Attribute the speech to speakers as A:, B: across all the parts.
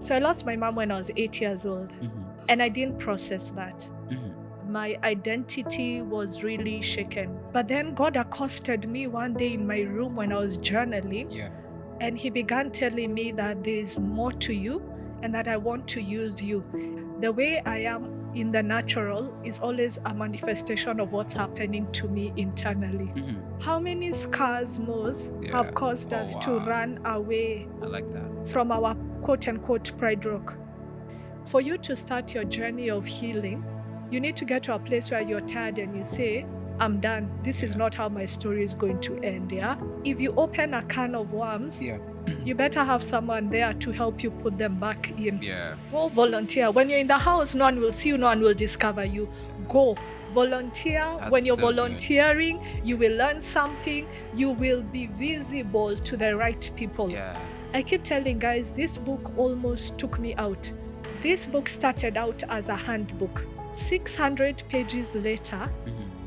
A: So I lost my mom when I was 8 years old, and I didn't process that. My identity was really shaken. But then God accosted me one day in my room when I was journaling, and he began telling me that there's more to you and that I want to use you. The way I am in the natural is always a manifestation of what's happening to me internally. How many scars, Mose, have caused us to run away from our quote-unquote pride rock? For you to start your journey of healing, you need to get to a place where you're tired and you say, I'm done. This is not how my story is going to end, If you open a can of worms, you better have someone there to help you put them back in. Go volunteer. When you're in the house, no one will see you, no one will discover you. Go volunteer. When you're volunteering, you will learn something. You will be visible to the right people. I keep telling guys, this book almost took me out. This book started out as a handbook. 600 pages later,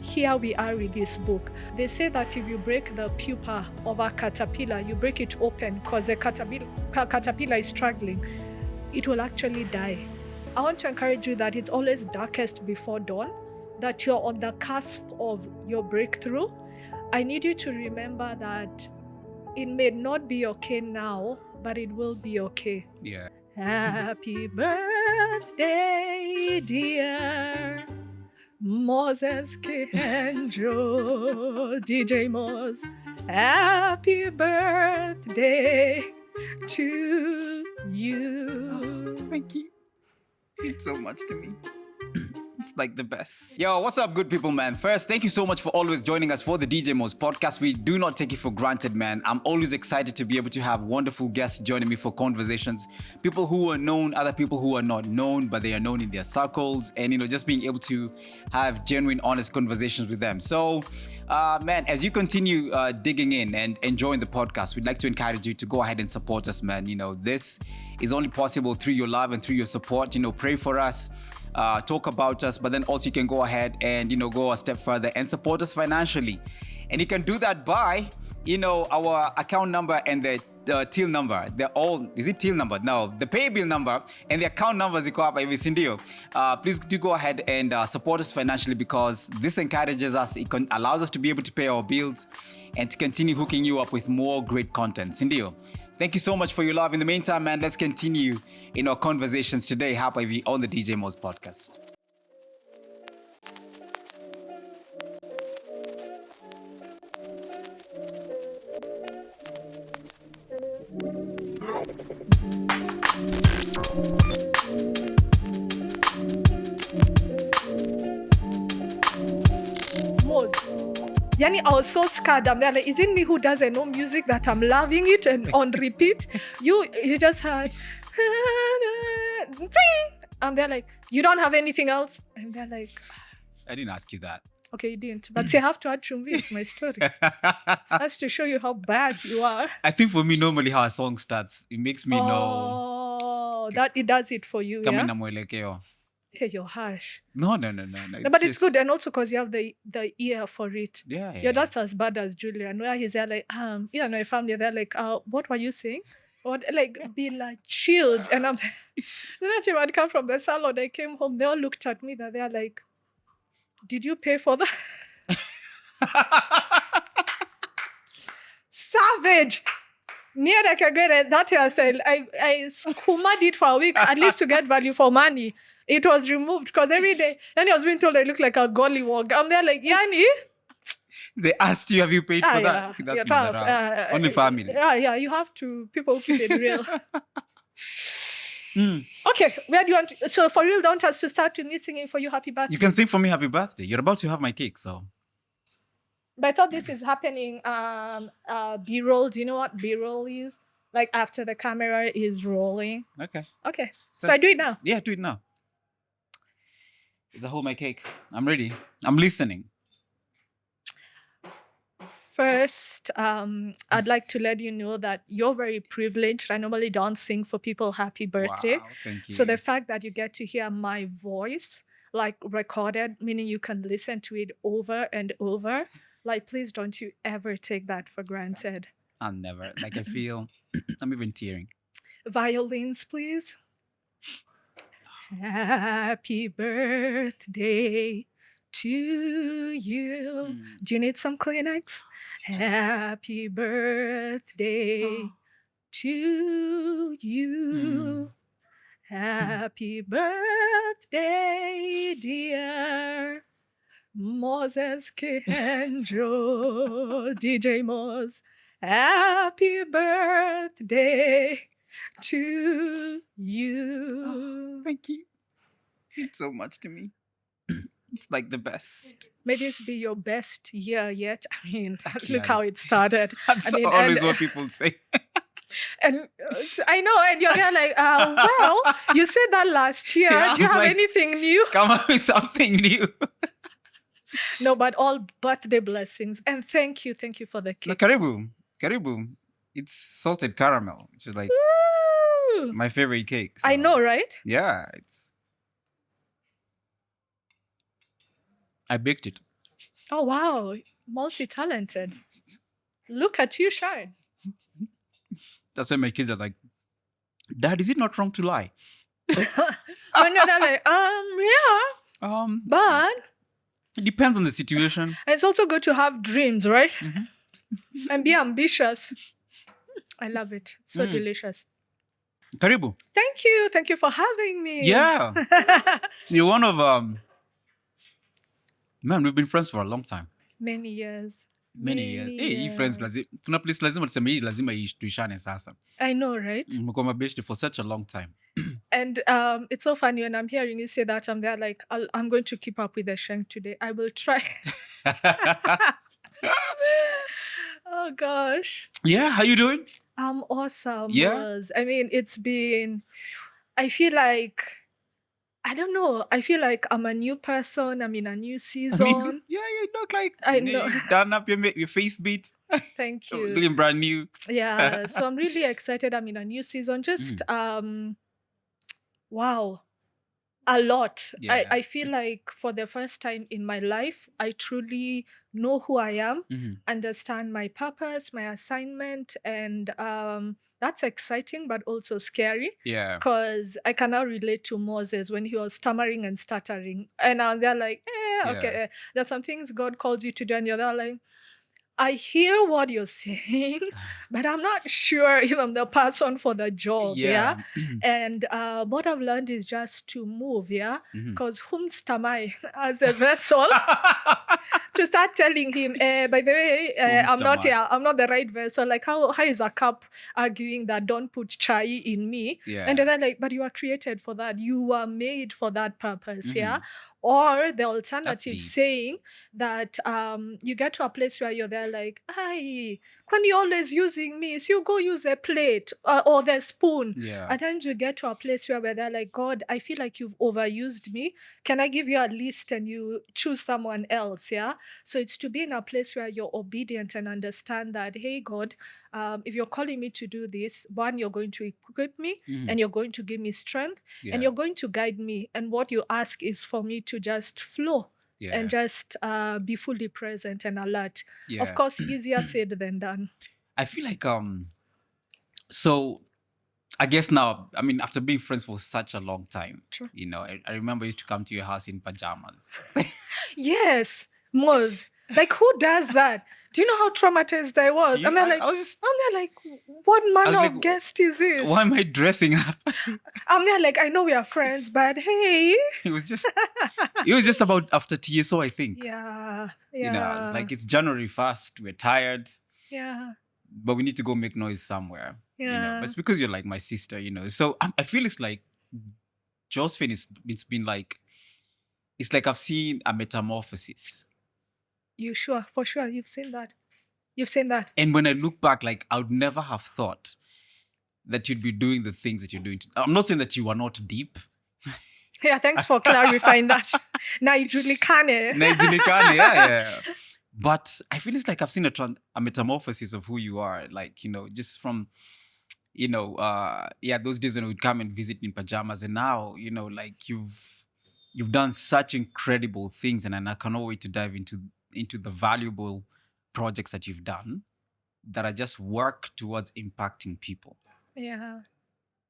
A: here we are with this book. They say that if you break the pupa of a caterpillar, you break it open because the caterpillar is struggling, it will actually die. I want to encourage you that it's always darkest before dawn, that you're on the cusp of your breakthrough. I need you to remember that it may not be okay now, but it will be okay. Happy birthday, dear Moses Kenjo, DJ Mos. Happy birthday to you.
B: Thank you. It means so much to me. It's like the best. Yo, what's up, good people, man? First, thank you so much for always joining us for the DJ Mo's podcast. We do not take it for granted, man. I'm always excited to be able to have wonderful guests joining me for conversations. People who are known, other people who are not known, but they are known in their circles. And, just being able to have genuine, honest conversations with them. So, man, as you continue digging in and enjoying the podcast, we'd like to encourage you to go ahead and support us, man. This is only possible through your love and through your support. Pray for us. Talk about us, but then also you can go ahead and, go a step further and support us financially. And you can do that by, our account number and the till number. They're all, is it till number? No, the pay bill number and the account numbers iko hapa hivi, si ndio? Please do go ahead and support us financially, because this encourages us, it allows us to be able to pay our bills and to continue hooking you up with more great content, si ndio? Thank you so much for your love. In the meantime, man, let's continue in our conversations today hapa hivi on the DJ Mo's podcast.
A: Yani, I was so scared. I'm there like, is it me who doesn't know music that I'm loving it and on repeat? You just heard, I'm there like, you don't have anything else? And they're like,
B: I didn't ask you that.
A: Okay, you didn't. But you have to add chumvi. It's my story. That's to show you how bad you are.
B: I think for me, normally how a song starts, it makes me know.
A: Oh, that it does it for you,
B: Kama
A: yeah?
B: na mwelekeo.
A: Hey, you're harsh.
B: No.
A: But it's good, and also because you have the ear for it.
B: Yeah.
A: You're just as bad as Julian, where he's there like, my family, they're like, what were you saying? Or like, be like chills. And I'm then I would come from the salon, I came home, they all looked at me, they're like, did you pay for that? Savage! Near like that hairstyle, I skummed it for a week, at least to get value for money. It was removed because every day, then I was being told I look like a gollywog. I'm there like, Yani?
B: They asked you, have you paid for that?
A: Yeah,
B: That's not only family.
A: Yeah, you have to, people keep it real. Okay, where do you want to, so for real, don't us to start with me singing for you happy birthday?
B: You can sing for me happy birthday. You're about to have my cake, so.
A: But I thought this is happening B-roll. Do you know what B-roll is? Like after the camera is rolling.
B: Okay.
A: So I do it now.
B: Yeah, do it now. Is I hold my cake? I'm ready. I'm listening.
A: First, I'd like to let you know that you're very privileged. I normally don't sing for people happy birthday.
B: Wow, thank you.
A: So the fact that you get to hear my voice, like recorded, meaning you can listen to it over and over, like please don't you ever take that for granted.
B: I'll never. Like I feel, I'm even tearing.
A: Violins, please. Happy birthday to you. Do you need some Kleenex? Happy birthday to you. Happy birthday, dear Moses Kenjo, DJ Mos. Happy birthday to you.
B: Thank you. Means so much to me. It's like the best.
A: May this be your best year yet. I mean,
B: Thank
A: look
B: you.
A: how it started.
B: That's
A: I mean,
B: always what people say.
A: And I know, and you're there like, well, you said that last year.
B: Yeah,
A: Do you
B: I'm
A: have
B: like,
A: anything new?
B: Come up with something new.
A: No, but all birthday blessings. And thank you for the
B: No,
A: cake.
B: Karibu. It's salted caramel, which is like
A: Woo!
B: my favorite cake.
A: I
B: so,
A: know, right?
B: Yeah, I baked it.
A: Oh, wow. Multi-talented. Look at you shine.
B: That's why my kids are like, Dad, is it not wrong to lie?
A: When you're there like, yeah, but
B: It depends on the situation.
A: it's also good to have dreams, right?
B: Mhm.
A: And be ambitious. I love it. So delicious.
B: Karibu.
A: Thank you for having me.
B: Yeah. You're one of man, we've been friends for a long time.
A: Many years.
B: Many years. Hey, hii friends kuna place lazima tuseme hii lazima tuishane sasa.
A: I know, right?
B: Mmekuwa mabeshte for such a long time.
A: And it's so funny when I'm hearing you say that, I'm there like, I'm going to keep up with the shank today. I will try. Oh gosh.
B: Yeah, how you doing?
A: I'm awesome.
B: Yeah?
A: Mos. I mean, it's been, I feel like, I don't know. I feel like I'm a new person. I'm in a new season.
B: I mean, you look like
A: I know.
B: you done up your face beat.
A: Thank you.
B: Looking brand new.
A: Yeah. So I'm really excited. I'm in a new season. Just wow. A lot.
B: Yeah.
A: I feel like for the first time in my life, I truly know who I am, understand my purpose, my assignment, and that's exciting but also scary.
B: Yeah.
A: Because I can now relate to Moses when he was stammering and stuttering. And they're like, okay, there's some things God calls you to do, and you're there like, I hear what you're saying, but I'm not sure if I'm the person for the job. Yeah. And what I've learned is just to move. Yeah. Because whomst am I as a vessel to start telling him, by the way, I'm not the right vessel. Like, how is a cup arguing that don't put chai in me?
B: Yeah.
A: And they're like, but you are created for that. You were made for that purpose. Yeah. Or the alternative saying that you get to a place where you're there like, hey, when you're always using me, so you go use a plate or the spoon.
B: Yeah.
A: At times we get to a place where they're like, God, I feel like you've overused me. Can I give you a list and you choose someone else? Yeah. So it's to be in a place where you're obedient and understand that, hey, God, if you're calling me to do this, one, you're going to equip me and you're going to give me strength and you're going to guide me. And what you ask is for me to just flow and just be fully present and alert.
B: Yeah.
A: Of course, easier said than done.
B: I feel like so I guess now, I mean, after being friends for such a long time,
A: True.
B: you know, I remember I used to come to your house in pajamas.
A: Yes, Moz. Like, who does that? Do you know how traumatized I was? I'm there like, what manner of guest is this?
B: Why am I dressing up?
A: I'm there like, I know we are friends, but hey.
B: It was just about after TSO, I think.
A: Yeah.
B: You know, it's like it's January 1st, we're tired.
A: Yeah.
B: But we need to go make noise somewhere.
A: Yeah.
B: You know, but it's because you're like my sister, you know. So I feel it's like Josephine it's been like, it's like I've seen a metamorphosis.
A: You sure? For sure, you've seen that. You've seen that.
B: And when I look back, like I would never have thought that you'd be doing the things that you're doing. I'm not saying that you are not deep.
A: Yeah, thanks for clarifying that. Naijulikane.
B: Yeah. But I feel it's like I've seen a metamorphosis of who you are. Like, you know, just from, you know, those days when we'd come and visit in pajamas. And now, you know, like you've done such incredible things. And I cannot wait to dive into the valuable projects that you've done that are just work towards impacting people.
A: Yeah.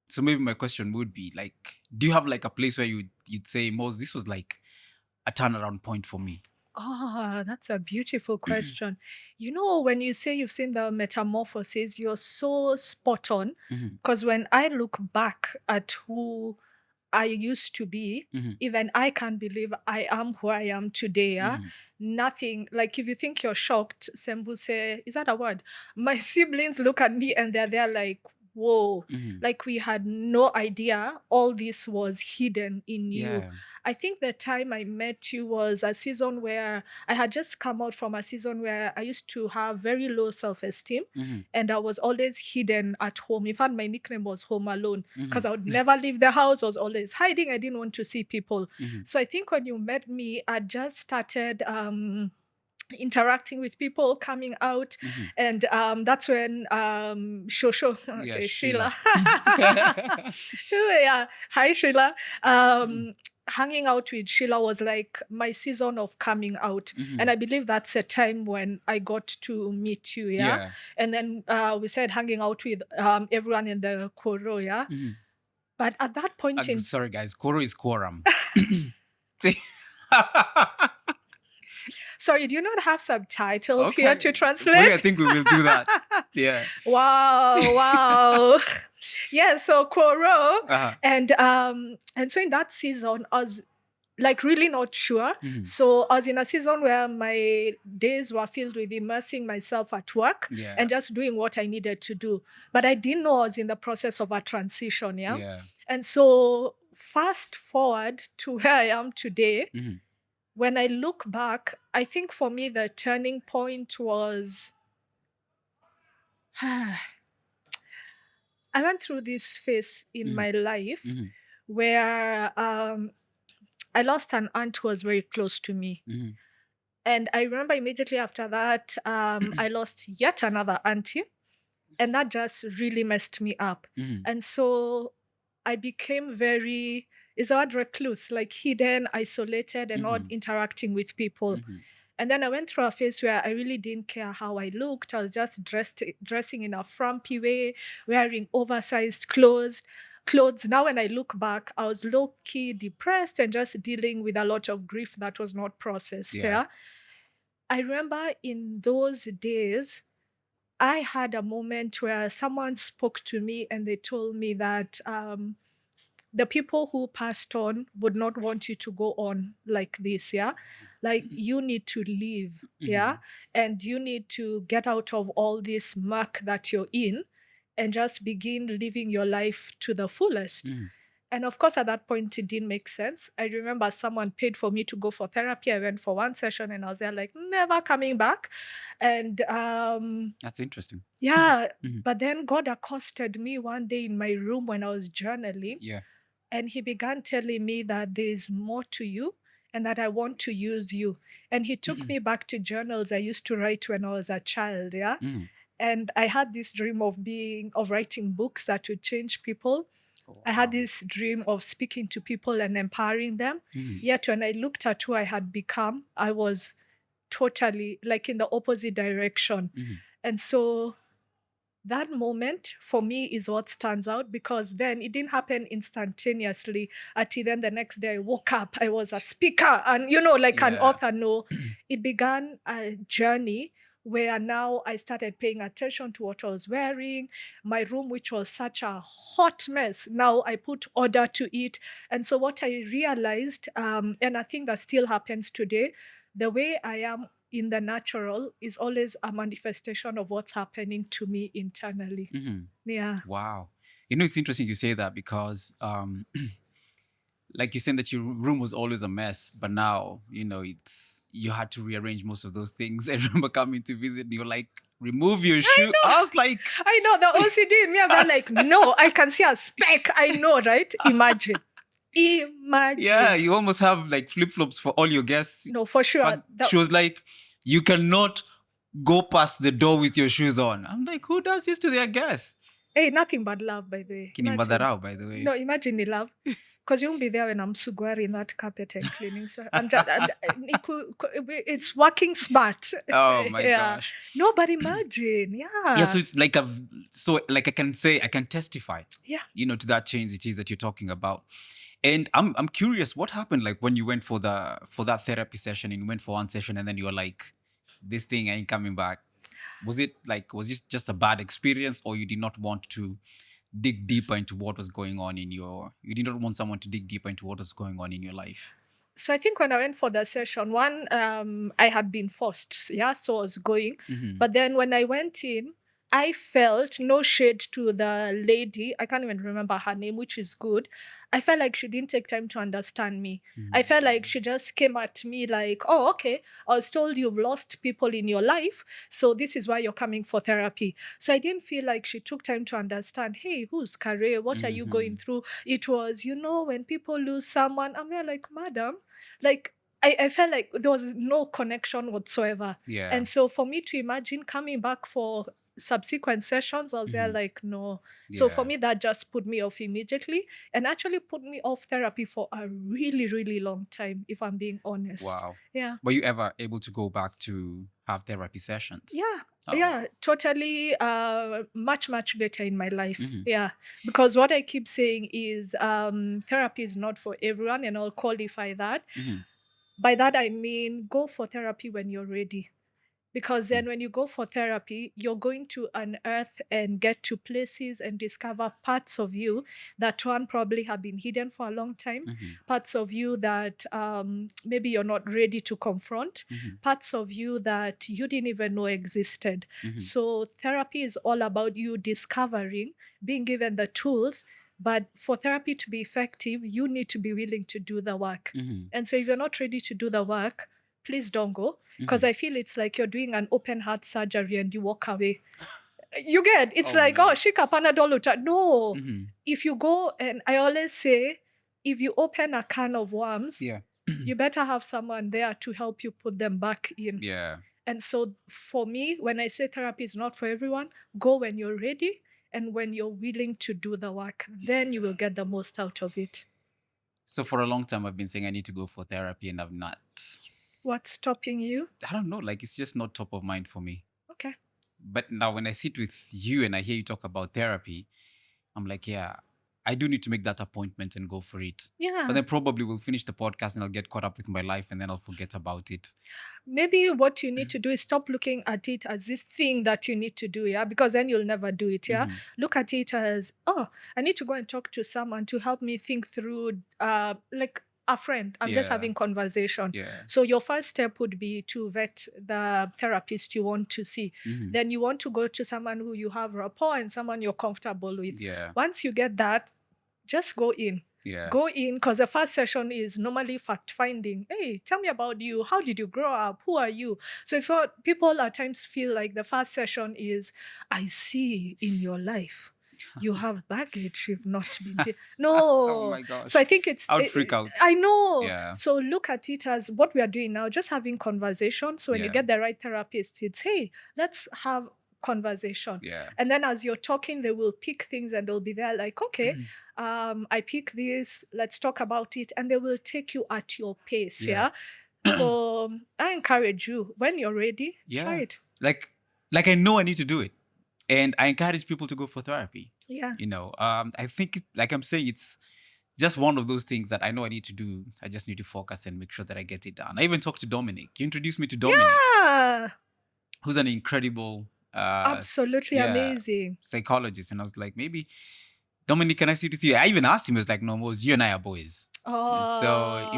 B: So maybe my question would be like, do you have like a place where you'd say, Mose, this was like a turnaround point for me?
A: Ah, that's a beautiful question. You know, when you say you've seen the metamorphosis, you're so spot on.
B: Mhm.
A: Because when I look back at who I used to be,
B: Mhm.
A: even I can't believe I am who I am today. Yeah?
B: Mhm.
A: Nothing, like if you think you're shocked, Sembuse, is that a word? My siblings look at me and they're there like, whoa,
B: Mhm.
A: like we had no idea all this was hidden in you.
B: Yeah.
A: I think the time I met you was a season where I had just come out from a season where I used to have very low self-esteem
B: Mhm.
A: and I was always hidden at home. In fact, my nickname was Home Alone because
B: Mhm.
A: I would never leave the house. I was always hiding. I didn't want to see people.
B: Mhm.
A: So I think when you met me, I just started interacting with people, coming out,
B: Mhm.
A: and that's when Shosho,
B: Yeah,
A: okay,
B: Sheila.
A: Sheila, yeah, hi Sheila. Hanging out with Sheila was like my season of coming out,
B: Mhm.
A: and I believe that's a time when I got to meet you, yeah.
B: Yeah.
A: And then we said hanging out with everyone in the Koro, yeah.
B: Mhm.
A: But at that point in
B: Sorry, guys. Koro is quorum.
A: sorry, do you not have subtitles here
B: Okay.
A: to
B: For you, I
A: translate?
B: think we will do that. Yeah.
A: Wow, wow. Yeah, so Koro.
B: Uh-huh.
A: And so in that season, I was like really not sure.
B: Mhm.
A: So I was in a season where my days were filled with immersing myself at work
B: Yeah.
A: and just doing what I needed to do. But I didn't know I was in the process of a transition, yeah?
B: Yeah.
A: And so fast forward to where I am today,
B: Mhm.
A: when I look back, I think for me the turning point was I went through this phase in
B: Mhm.
A: my life
B: Mhm.
A: where I lost an aunt who was very close to me.
B: Mhm.
A: And I remember immediately after that, I lost yet another auntie. And that just really messed me up.
B: Mhm.
A: And so I became very, is the word recluse, like hidden, isolated, and not
B: Mhm.
A: interacting with people.
B: Mhm.
A: And then I went through a phase where I really didn't care how I looked. I was just dressing in a frumpy way, wearing oversized clothes. Now, when I look back, I was low-key depressed and just dealing with a lot of grief that was not processed.
B: Yeah.
A: Yeah? I remember in those days, I had a moment where someone spoke to me and they told me that the people who passed on would not want you to go on like this, yeah? Like you need to leave, yeah?
B: Mhm.
A: And you need to get out of all this muck that you're in and just begin living your life to the fullest.
B: Mhm.
A: And of course, at that point, it didn't make sense. I remember someone paid for me to go for therapy. I went for one session and I was there like, never coming back. And
B: That's interesting.
A: yeah,
B: Mhm.
A: but then God accosted me one day in my room when I was journaling.
B: Yeah.
A: And he began telling me that there's more to you and that I want to use you. And he took me back to journals I used to write when I was a child, yeah?
B: Mhm.
A: And I had this dream of writing books that would change people. I had
B: Wow.
A: this dream of speaking to people and empowering them.
B: Mhm.
A: Yet when I looked at who I had become, I was totally like in the opposite direction.
B: Mhm.
A: And so that moment for me is what stands out because then it didn't happen instantaneously. Until then the next day I woke up, I was a speaker and like an
B: Yeah.
A: author. No, it began a journey where now I started paying attention to what I was wearing. My room, which was such a hot mess, now I put order to it. And so what I realized, and I think that still happens today, the way I am in the natural is always a manifestation of what's happening to me internally.
B: Mhm.
A: Yeah.
B: Wow. It's interesting you say that because like you're saying that your room was always a mess, but now, you had to rearrange most of those things. I remember coming to visit and you're like, remove your shoe. I was like,
A: I know the OCD in me. I'm like, no, I can see a speck. I know, right? Imagine.
B: yeah, you almost have like flip-flops for all your guests.
A: No, for sure.
B: But she was like, you cannot go past the door with your shoes on. I'm like, who does this to their guests?
A: Hey, nothing but love, by the way.
B: Can you mother out, by the way?
A: No, imagine the love. Because you won't be there when I'm sugwaring that carpet and cleaning. So it's working smart.
B: Oh my
A: Yeah.
B: gosh.
A: No, but imagine.
B: Yeah,
A: Yeah.
B: so it's like I can say, I can testify,
A: Yeah.
B: to that change it is that you're talking about. And I'm curious, what happened like when you went for that therapy session and you went for one session and then you were like, this thing ain't coming back. Was it just a bad experience, or you did not want to dig deeper into what was going on you did not want someone to dig deeper into what was going on in your life?
A: So I think when I went for the session, one, I had been forced, yeah, so I was going.
B: Mm-hmm.
A: But then when I went in, I felt no shade to the lady. I can't even remember her name, which is good. I felt like she didn't take time to understand me. I felt like she just came at me like, oh, okay, I was told you've lost people in your life, so this is why you're coming for therapy. So I didn't feel like she took time to understand, hey, who's Kharay? What are you going through? It was, when people lose someone, I'm there like, madam, like, I felt like there was no connection whatsoever.
B: Yeah.
A: And so for me to imagine coming back for subsequent sessions, I was there like, no. So for me, that just put me off immediately, and actually put me off therapy for a really, really long time, if I'm being honest.
B: Wow.
A: Yeah.
B: Were you ever able to go back to have therapy sessions?
A: Yeah.
B: Oh.
A: Yeah, totally. Much later in my life. Yeah, because what I keep saying is therapy is not for everyone, and I'll qualify that. By that I mean go for therapy when you're ready. Because then when you go for therapy, you're going to unearth and get to places and discover parts of you that one probably have been hidden for a long time, parts of you that maybe you're not ready to confront, parts of you that you didn't even know existed. So therapy is all about you discovering, being given the tools, but for therapy to be effective, you need to be willing to do the work. And so if you're not ready to do the work, please don't go, because I feel it's like you're doing an open heart surgery and you walk away. You get, it's like,
B: man.
A: oh, shika panadol. No. If you go, and I always say, if you open a can of worms, you better have someone there to help you put them back in.
B: Yeah.
A: And so for me, when I say therapy is not for everyone, go when you're ready and when you're willing to do the work. Then you will get the most out of it.
B: So for a long time, I've been saying I need to go for therapy, and I've not.
A: What's stopping you?
B: I don't know. Like, it's just not top of mind for me.
A: Okay.
B: But now when I sit with you and I hear you talk about therapy, I'm like, yeah, I do need to make that appointment and go for it.
A: Yeah.
B: But then probably we'll finish the podcast and I'll get caught up with my life and then I'll forget about it.
A: Maybe what you need to do is stop looking at it as this thing that you need to do, yeah? Because then you'll never do it, yeah? Look at it as, oh, I need to go and talk to someone to help me think through, like a friend. I'm just having conversation. So your first step would be to vet the therapist you want to see. Then you want to go to someone who you have rapport and someone you're comfortable with. Once you get that, just go in. Go in, because the first session is normally fact finding. Hey, tell me about you. How did you grow up? Who are you? So it's what people at times feel like the first session is, I see in your life you have baggage you've not been no.
B: Oh my gosh.
A: So I think it's,
B: I would freak out.
A: I know.
B: Yeah.
A: So look at it as what we are doing now, just having conversation. So when you get the right therapist, it's, hey, let's have conversation. And then as you're talking, they will pick things and they'll be there like, okay, I pick this, let's talk about it, and they will take you at your pace. So I encourage you, when you're ready, try it.
B: Like I know I need to do it, and I encourage people to go for therapy. I think like I'm saying, it's just one of those things that I know I need to do. I just need to focus and make sure that I get it done. I even talked to Dominic. You introduced me to Dominic, who's an incredible
A: absolutely amazing
B: psychologist. And I was like, maybe, Dominic, can I sit with you? I even asked him, he was like, no, Mose, you and I are boys. So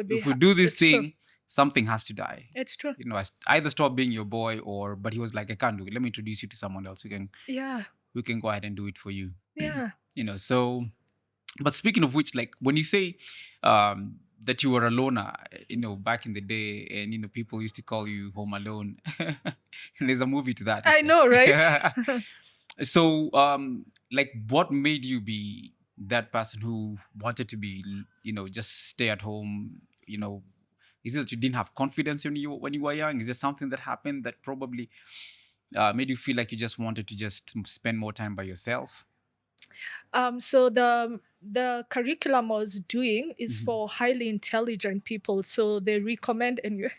B: if we do this thing, true. Something has to die.
A: It's true.
B: I either stop being your boy but he was like, I can't do it. Let me introduce you to someone else who can go ahead and do it for you. So, but speaking of which, like when you say that you were a loner, back in the day, and people used to call you Home Alone. And there's a movie to that.
A: I know, right?
B: So, like, what made you be that person who wanted to be, just stay at home? Is it that you didn't have confidence when you were young? Is there something that happened that probably made you feel like you just wanted to just spend more time by yourself?
A: So the curriculum I was doing is for highly intelligent people. So they recommend and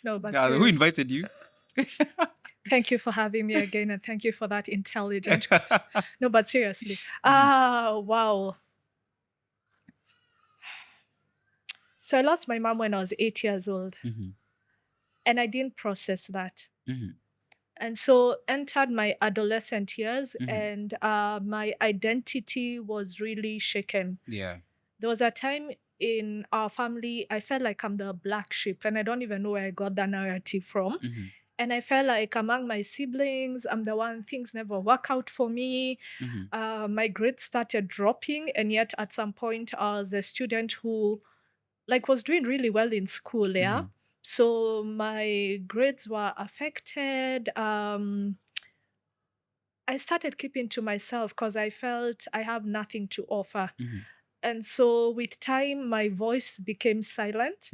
A: no, but
B: God, who
A: seriously,
B: invited you?
A: thank you for having me again, and thank you for that intelligent question. No, but seriously, wow. So I lost my mom when I was 8 years old, and I didn't process that. And so entered my adolescent years, and my identity was really shaken.
B: Yeah.
A: There was a time in our family, I felt like I'm the black sheep, and I don't even know where I got that narrative from. And I felt like among my siblings, I'm the one things never work out for me. My grades started dropping, and yet at some point, I was a student who was doing really well in school. Yeah. So my grades were affected. I started keeping to myself because I felt I have nothing to offer. And so with time, my voice became silent,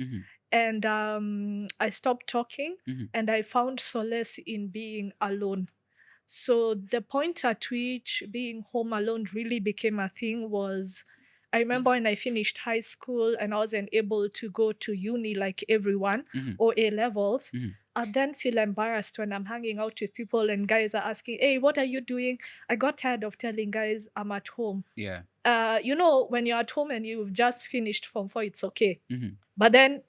A: and I stopped talking, and I found solace in being alone. So the point at which being home alone really became a thing was, I remember when I finished high school and I wasn't able to go to uni like everyone or A levels. I then feel embarrassed when I'm hanging out with people and guys are asking, hey, what are you doing? I got tired of telling guys I'm at home.
B: Yeah.
A: When you're at home and you've just finished Form 4, it's okay. But then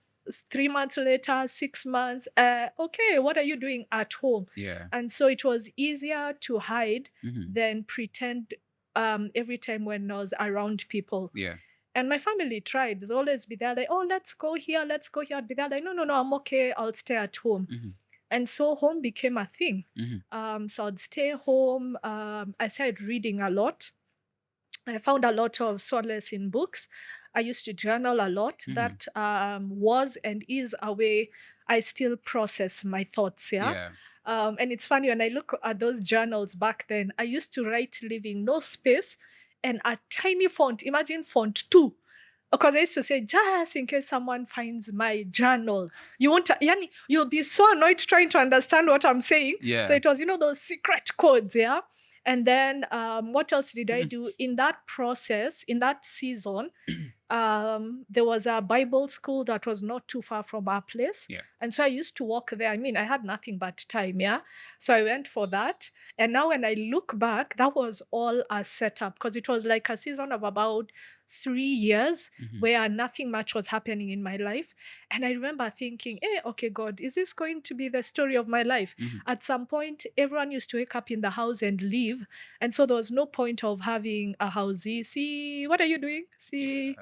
A: 3 months later, 6 months, okay, what are you doing at home?
B: Yeah.
A: And so it was easier to hide than pretend every time when I was around people.
B: Yeah.
A: And my family tried. They'd always be there like, oh, let's go here, let's go here. I'd be there like, no, I'm okay. I'll stay at home. And so home became a thing. So I'd stay home. I started reading a lot. I found a lot of solace in books. I used to journal a lot. That was and is a way I still process my thoughts. Yeah. And it's funny when I look at those journals back then, I used to write leaving no space and a tiny font. Imagine font 2. Because I used to say, just in case someone finds my journal, you'll be so annoyed trying to understand what I'm saying.
B: Yeah.
A: So it was, those secret codes, yeah. And then what else did I do in that process, in that season? There was a Bible school that was not too far from our place.
B: Yeah.
A: And so I used to walk there. I mean, I had nothing but time, yeah? So I went for that. And now when I look back, that was all a setup because it was like a season of about 3 years where nothing much was happening in my life. And I remember thinking, hey, okay, God, is this going to be the story of my life? At some point, everyone used to wake up in the house and leave. And so there was no point of having a housey. See, what are you doing? See,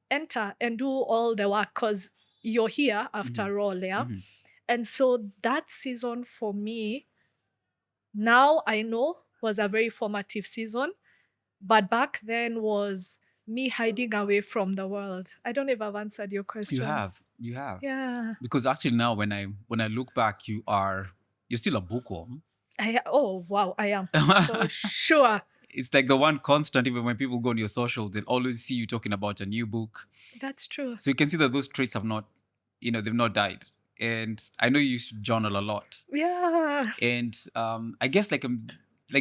A: enter and do all the work because you're here after all, yeah? And so that season for me, now I know was a very formative season, but back then was me hiding away from the world. I don't know if I've answered your question.
B: You have.
A: Yeah.
B: Because actually now when I look back, you're still a bookworm.
A: Oh wow, I am for sure.
B: It's like the one constant, even when people go on your socials, they'll always see you talking about a new book.
A: That's true.
B: So you can see that those traits have not, they've not died. And I know you used to journal a lot.
A: Yeah.
B: And I guess like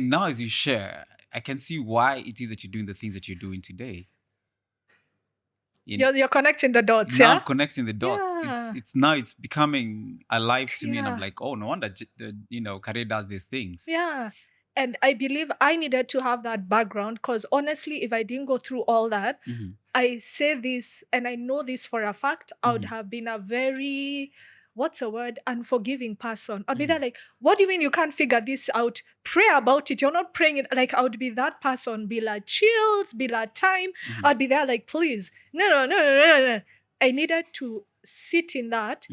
B: now as you share, I can see why it is that you're doing the things that you're doing today.
A: You're connecting the dots,
B: now
A: yeah?
B: I'm connecting the dots.
A: Yeah.
B: It's becoming alive to me, and I'm like, oh, no wonder Kharay does these things.
A: Yeah. And I believe I needed to have that background because honestly, if I didn't go through all that, I say this and I know this for a fact, I would have been a very, unforgiving person. I'd be there like, what do you mean you can't figure this out? Pray about it. You're not praying it. Like, I would be that person, be like, chills, be like, time. I'd be there like, please, no. I needed to sit in that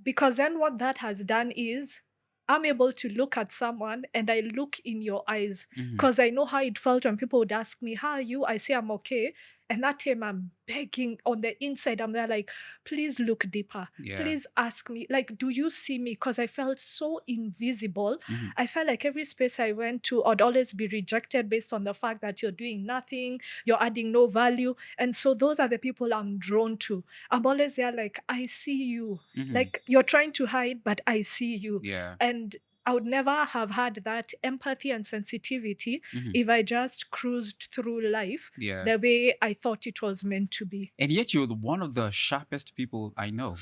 A: because then what that has done is I'm able to look at someone and I look in your eyes because I know how it felt when people would ask me, how are you? I say, I'm okay. And that time I'm begging on the inside. I'm there like, please look deeper.
B: Yeah.
A: Please ask me, like, do you see me? Because I felt so invisible. I felt like every space I went to, I'd always be rejected based on the fact that you're doing nothing, you're adding no value. And so those are the people I'm drawn to. I'm always there like, I see you. Like, you're trying to hide, but I see you.
B: Yeah.
A: And I would never have had that empathy and sensitivity if I just cruised through life the way I thought it was meant to be.
B: And yet you're one of the sharpest people I know.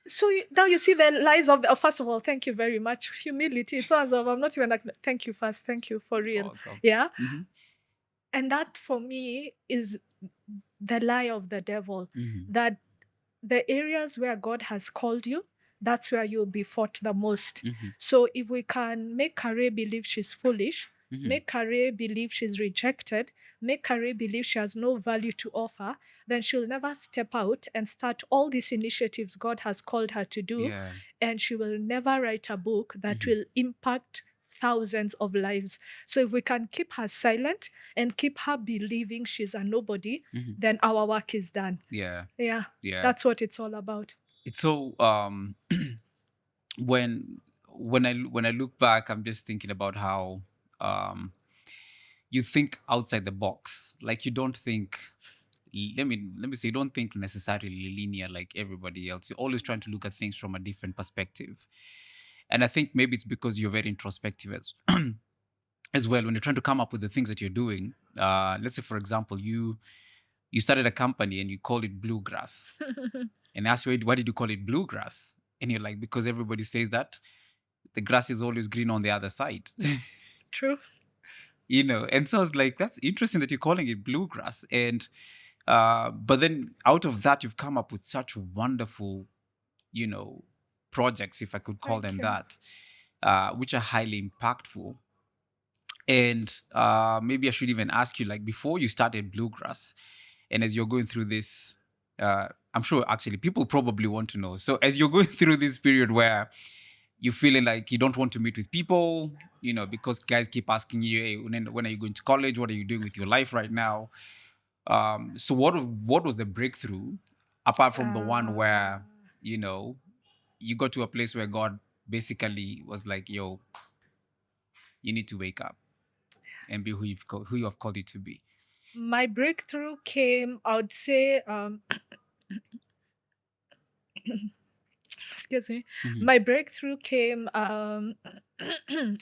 A: So now you see the lies of first of all, thank you very much. Humility. It's one of, I'm not even like, thank you first. Thank you for real.
B: Welcome.
A: Yeah. And that for me is the lie of the devil, that the areas where God has called you, that's where you'll be fought the most. So if we can make Kharay believe she's foolish, make Kharay believe she's rejected, make Kharay believe she has no value to offer, then she'll never step out and start all these initiatives God has called her to do. And she will never write a book that will impact thousands of lives. So if we can keep her silent and keep her believing she's a nobody, then our work is done. Yeah. That's what it's all about.
B: It's so when I look back, I'm just thinking about how you think outside the box. Like you don't think, let me say, you don't think necessarily linear like everybody else. You're always trying to look at things from a different perspective. And I think maybe it's because you're very introspective as well. When you're trying to come up with the things that you're doing, let's say, for example, you started a company and you call it Bluegrass. And ask you, why did you call it Bluegrass? And you're like, because everybody says that the grass is always green on the other side.
A: True.
B: And so I was like, that's interesting that you're calling it Bluegrass. And but then out of that, you've come up with such wonderful, projects, if I could call them that, which are highly impactful. And maybe I should even ask you, like, before you started Bluegrass, and as you're going through this, I'm sure actually people probably want to know. So as you're going through this period where you're feeling like you don't want to meet with people, because guys keep asking you, hey, when are you going to college? What are you doing with your life right now? So what was the breakthrough, apart from the one where, you got to a place where God basically was like, yo, you need to wake up and be who you have called you to be?
A: My breakthrough came, I would say, excuse me. My breakthrough came,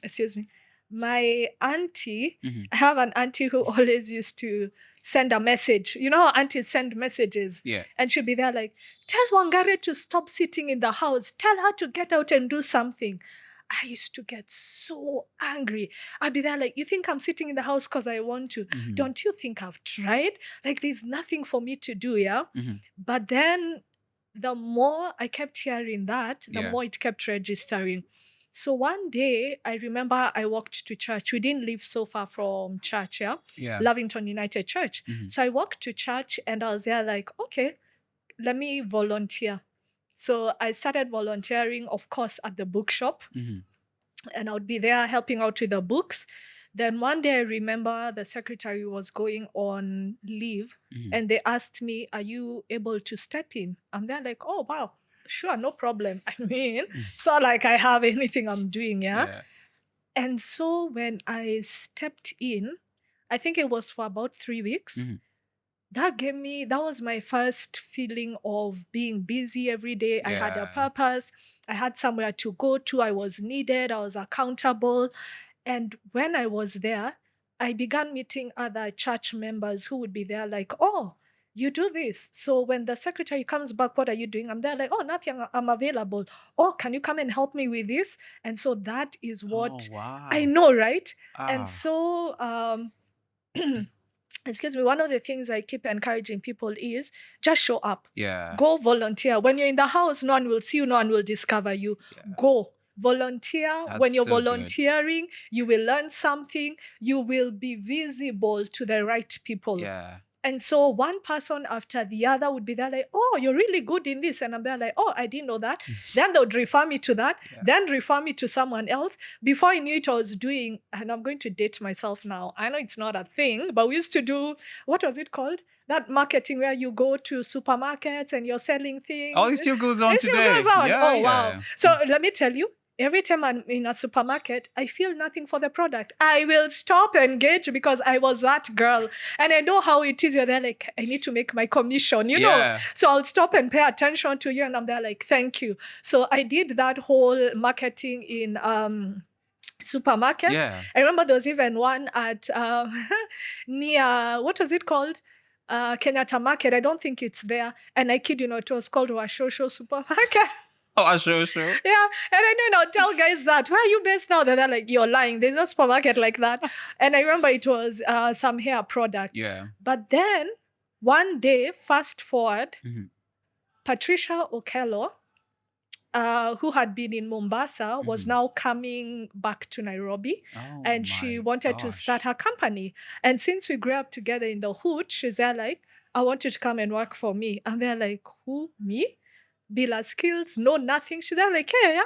A: excuse me. My auntie, I have an auntie who always used to send a message. You know how aunties send messages?
B: Yeah.
A: And she'll be there like, tell Wangare to stop sitting in the house. Tell her to get out and do something. I used to get so angry. I'd be there like, you think I'm sitting in the house because I want to? Don't you think I've tried? Like, there's nothing for me to do, yeah? But then the more I kept hearing that, the more it kept registering. So one day, I remember I walked to church. We didn't live so far from church, yeah? Lavington United Church. So I walked to church and I was there like, okay, let me volunteer. So I started volunteering, of course, at the bookshop. And I would be there helping out with the books. Then one day I remember the secretary was going on leave and they asked me, are you able to step in? I'm there like, oh, wow, sure, no problem. I mean, it's not like I have anything I'm doing, yeah? And so when I stepped in, I think it was for about 3 weeks. That was my first feeling of being busy every day. I had a purpose. I had somewhere to go to. I was needed. I was accountable. And when I was there, I began meeting other church members who would be there like, oh, you do this. So when the secretary comes back, what are you doing? I'm there like, oh, nothing, I'm available. Oh, can you come and help me with this? And so that is what I know, right? And so, excuse me, one of the things I keep encouraging people is just show up. Go volunteer. When you're in the house, no one will see you, no one will discover you. Go. Volunteer. When you're volunteering, you will learn something. You will be visible to the right people. And so one person after the other would be there like, oh, you're really good in this. And I'm there like, oh, I didn't know that. Then they would refer me to that. Then refer me to someone else. Before I knew it, I was doing, and I'm going to date myself now. I know it's not a thing, but we used to do, what was it called? That marketing where you go to supermarkets and you're selling things.
B: Oh, it still goes on today.
A: Still goes on. Oh, wow. So let me tell you, Every time I'm in a supermarket, I feel nothing for the product. I will stop and engage because I was that girl. And I know how it is. You're there like, I need to make my commission, you know.
B: Yeah.
A: So I'll stop and pay attention to you. And I'm there like, thank you. So I did that whole marketing in supermarkets.
B: Yeah.
A: I remember there was even one at near, what was it called? Kenyatta Market. I don't think it's there. And I kid you not, it was called Washosho Supermarket.
B: Oh, sure.
A: Yeah, and I know now tell guys that, where are you based now? They're like, you're lying. There's no supermarket like that. And I remember it was some hair product.
B: Yeah.
A: But then one day, fast forward,
B: Mhm.
A: Patricia Okello, who had been in Mombasa, was now coming back to Nairobi,
B: Oh,
A: and she
B: my
A: wanted to
B: gosh.
A: start her company. And since we grew up together in the hood, she's there like, I want you to come and work for me. And they're like, who, me? Bila skills, no nothing. She's there like, yeah,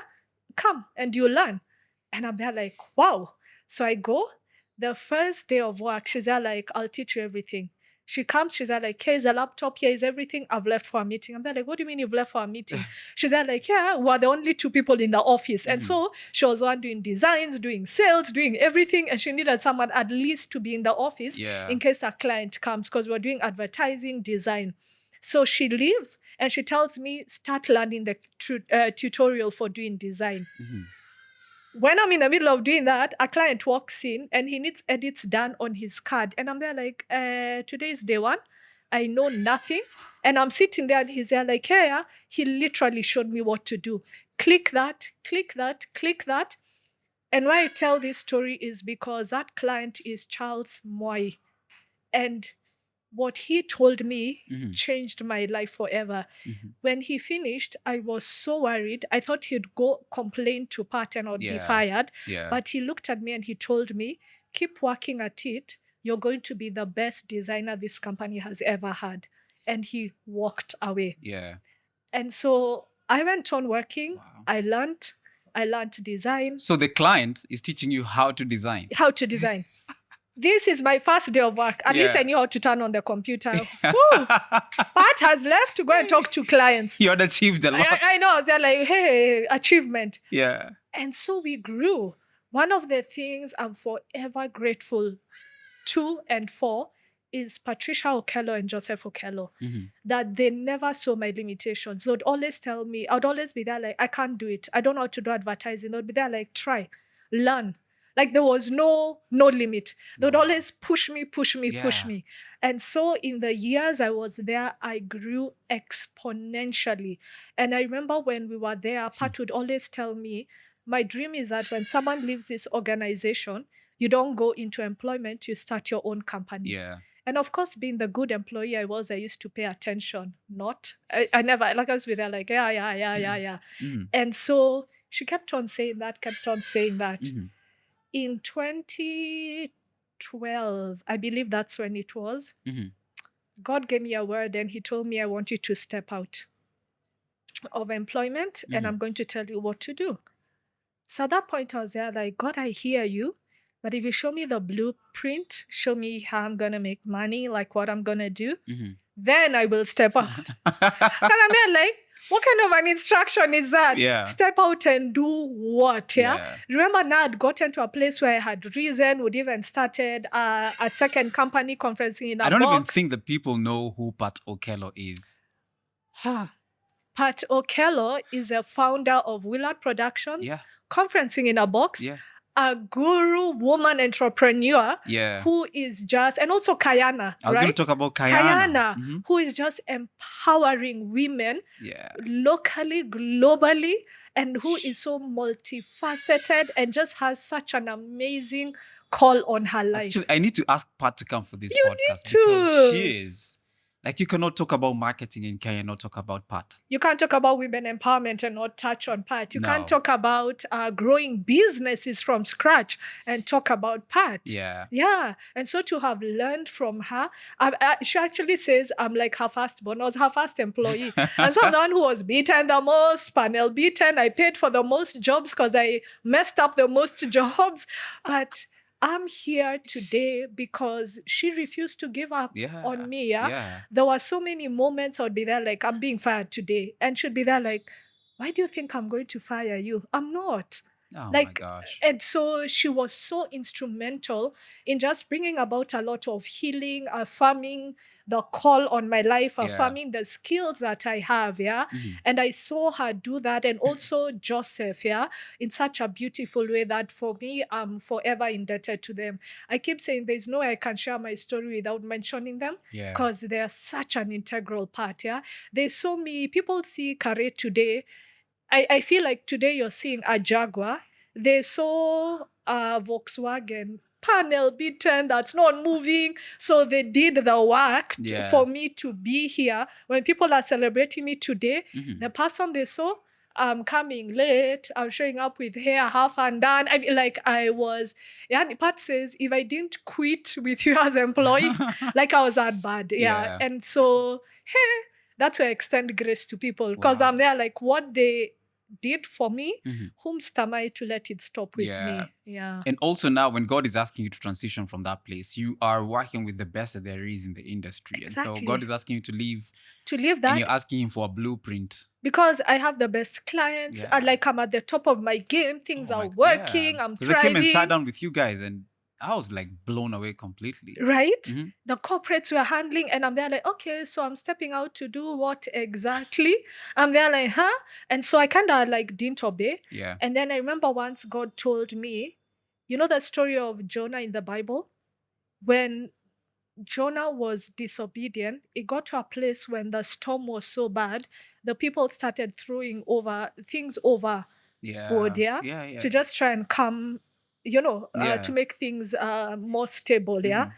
A: come and you learn. And I'm there like, wow. So I go. The first day of work, she's there like, I'll teach you everything. She comes, she's there like, here's a laptop, here's everything. I've left for a meeting. I'm there like, what do you mean you've left for a meeting? She's there like, yeah, we're the only two people in the office. And so she was one doing designs, doing sales, doing everything. And she needed someone at least to be in the office in case a client comes, because we're doing advertising, design. So she leaves and she tells me, start learning the tutorial for doing design. When I'm in the middle of doing that, a client walks in and he needs edits done on his card. And I'm there like, today is day one. I know nothing. And I'm sitting there and he's there like, hey, yeah. He literally showed me what to do. Click that, click that, click that. And why I tell this story is because that client is Charles Moi. And what he told me changed my life forever. When he finished, I was so worried. I thought he'd go complain to Pat and I'd be fired. But he looked at me and he told me, keep working at it. You're going to be the best designer this company has ever had. And he walked away. And so I went on working. Wow. I learned design.
B: So the client is teaching you how to design.
A: How to design. This is my first day of work. At least I knew how to turn on the computer. Pat has left to go and talk to clients.
B: You had achieved a lot.
A: I know. They're like, hey, achievement.
B: Yeah.
A: And so we grew. One of the things I'm forever grateful to and for is Patricia Okello and Joseph Okello. That they never saw my limitations. They would always tell me, I would always be there like, I can't do it. I don't know how to do advertising. They would be there like, try, learn. Like there was no limit. They would always push me. And so in the years I was there, I grew exponentially. And I remember when we were there, Pat would always tell me, my dream is that when someone leaves this organization, you don't go into employment, you start your own company. And of course, being the good employee I was, I used to pay attention. I never, like I was with her like, yeah. And so she kept on saying that. In 2012, I believe that's when it was, God gave me a word and he told me, I want you to step out of employment and I'm going to tell you what to do. So at that point, I was there like, God, I hear you. But if you show me the blueprint, show me how I'm going to make money, like what I'm going to do, then I will step out. And I'm there like, what kind of an instruction is that? Step out and do what? Remember now I'd gotten to a place where I had reason, would even started a second company conferencing in a box.
B: I don't even think the people know who Pat Okello is.
A: Pat Okello is a founder of Willard Production, conferencing in a box. A guru woman entrepreneur who is just, and also Kayana.
B: I was going to talk about Kayana.
A: Who is just empowering women locally, globally, and who is so multifaceted and just has such an amazing call on her life.
B: Actually, I need to ask Pat to come for this
A: You
B: podcast
A: need to.
B: because she is. Like, you cannot talk about marketing and can not talk about Pat.
A: You can't talk about women empowerment and not touch on Pat. You can't talk about growing businesses from scratch and talk about Pat. Yeah. And so to have learned from her, she actually says, I'm like her firstborn. I was her first employee. And so I'm the one who was beaten the most, panel beaten. I paid for the most jobs because I messed up the most jobs. But I'm here today because she refused to give up on me. There were so many moments I would be there like, I'm being fired today. And she'd be there like, why do you think I'm going to fire you? I'm not.
B: Oh my
A: Like,
B: gosh.
A: and so she was so instrumental in just bringing about a lot of healing, affirming the call on my life,
B: Yeah.
A: affirming the skills that I have, yeah.
B: Mhm.
A: And I saw her do that, and also Joseph, yeah, in such a beautiful way that for me, I'm forever indebted to them. I keep saying there's no way I can share my story without mentioning them,
B: Yeah.
A: because they are such an integral part, yeah. They saw me, people see Kharay today. I feel like today you're seeing a Jaguar. They saw a Volkswagen panel beaten that's not moving. So they did the work
B: Yeah.
A: for me to be here. When people are celebrating me today,
B: Mhm.
A: the person they saw, I'm coming late, I'm showing up with hair half undone. I mean, like I was, yeah, the part says, if I didn't quit with you as employee, like I was that bad. Yeah.
B: Yeah.
A: And so, hey, that's why I extend grace to people, because
B: Wow.
A: I'm there like what they did for me,
B: Mhm.
A: whomst am I to let it stop with
B: Yeah.
A: me? Yeah.
B: And also now, when God is asking you to transition from that place, you are working with the best that there is in the industry. And so God
A: Exactly.
B: is asking you to leave,
A: To leave
B: and
A: that
B: you're asking Him for a blueprint.
A: because I have the best clients.
B: Yeah.
A: Like I'm at the top of my game. Things
B: Oh
A: are
B: my,
A: working.
B: yeah.
A: I'm
B: Because I came and sat
A: thriving.
B: down with you guys, and I was like blown away completely.
A: Right?
B: Mhm.
A: The corporates were handling, and I'm there like, okay, so I'm stepping out to do what exactly? I'm there like, huh? And so I kind of like didn't obey.
B: Yeah.
A: And then I remember once God told me, you know the story of Jonah in the Bible? When Jonah was disobedient, it got to a place when the storm was so bad, the people started throwing over things overboard,
B: Yeah.
A: yeah,
B: Yeah.
A: to just try and come,
B: Yeah.
A: to make things more stable, yeah.
B: Mhm.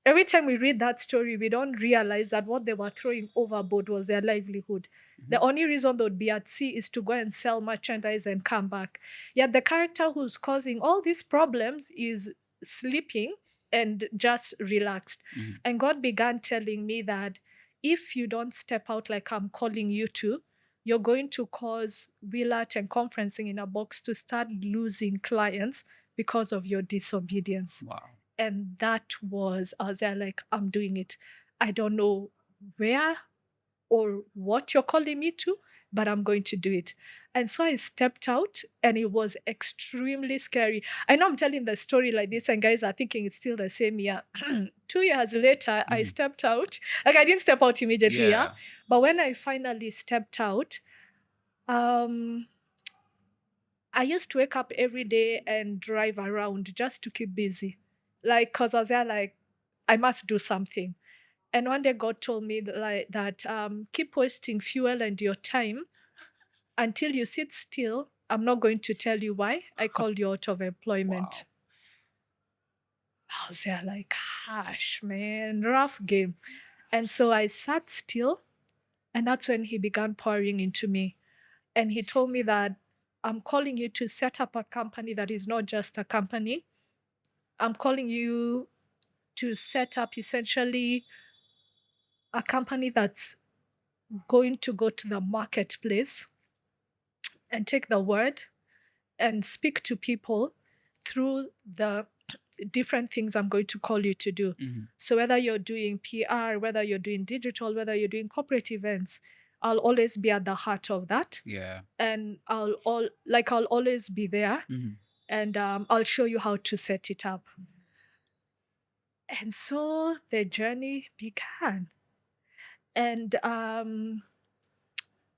A: Every time we read that story, we don't realize that what they were throwing overboard was their livelihood. The
B: Mhm.
A: only reason they would be at sea is to go and sell merchandise and come back. Yet the character who's causing all these problems is sleeping and just relaxed.
B: Mhm.
A: And God began telling me that if you don't step out like I'm calling you to, you're going to cause Willard and conferencing in a box to start losing clients because of your disobedience.
B: Wow.
A: And that was, I was there like, I'm doing it. I don't know where or what you're calling me to, but I'm going to do it. And so I stepped out, and it was extremely scary. I know I'm telling the story like this, and guys are thinking it's still the same year. 2 years later, I stepped out. Like, I didn't step out immediately, yeah. But when I finally stepped out, I used to wake up every day and drive around just to keep busy. Like, because I was there, like, I must do something. And one day God told me that keep wasting fuel and your time until you sit still. I'm not going to tell you why I called you out of employment. Wow. I was there like, gosh, man, rough game. And so I sat still, and that's when he began pouring into me. And he told me that I'm calling you to set up a company that is not just a company. I'm calling you to set up essentially a company that's going to go to the marketplace and take the word and speak to people through the different things I'm going to call you to do. So whether you're doing PR, whether you're doing digital, whether you're doing corporate events, I'll always be at the heart of that.
B: Yeah.
A: And I'll always be there. And I'll show you how to set it up. And so the journey began. And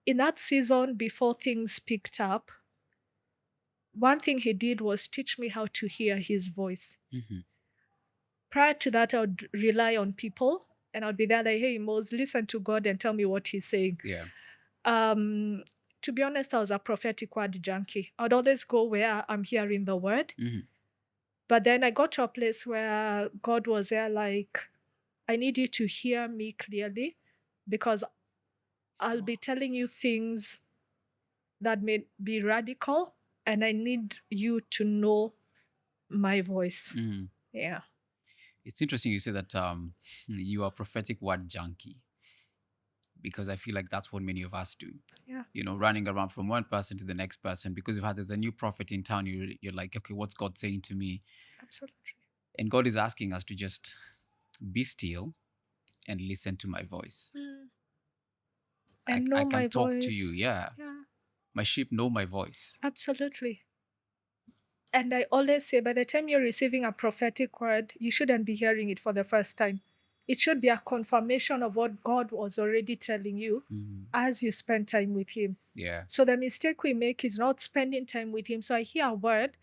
A: in that season, before things picked up, one thing he did was teach me how to hear his voice. Prior to that, I would rely on people, and I'd be there like, hey, Mose, listen to God and tell me what he's saying.
B: Yeah.
A: To be honest, I was a prophetic word junkie. I'd always go where I'm hearing the word. But then I got to a place where God was there like, I need you to hear me clearly, because I'll be telling you things that may be radical, and I need you to know my voice. Yeah.
B: It's interesting you say that you are prophetic word junkie, because I feel like that's what many of us do.
A: Yeah.
B: You know, running around from one person to the next person, because there's a new prophet in town. You're like, okay, what's God saying to me?
A: Absolutely.
B: And God is asking us to just be still and listen to my voice.
A: And know
B: I
A: my
B: can talk
A: voice.
B: to you. Yeah.
A: Yeah.
B: My sheep know my voice.
A: Absolutely. And I always say, by the time you're receiving a prophetic word, you shouldn't be hearing it for the first time. It should be a confirmation of what God was already telling you as you spend time with Him.
B: Yeah.
A: So the mistake we make is not spending time with Him. So I hear a word,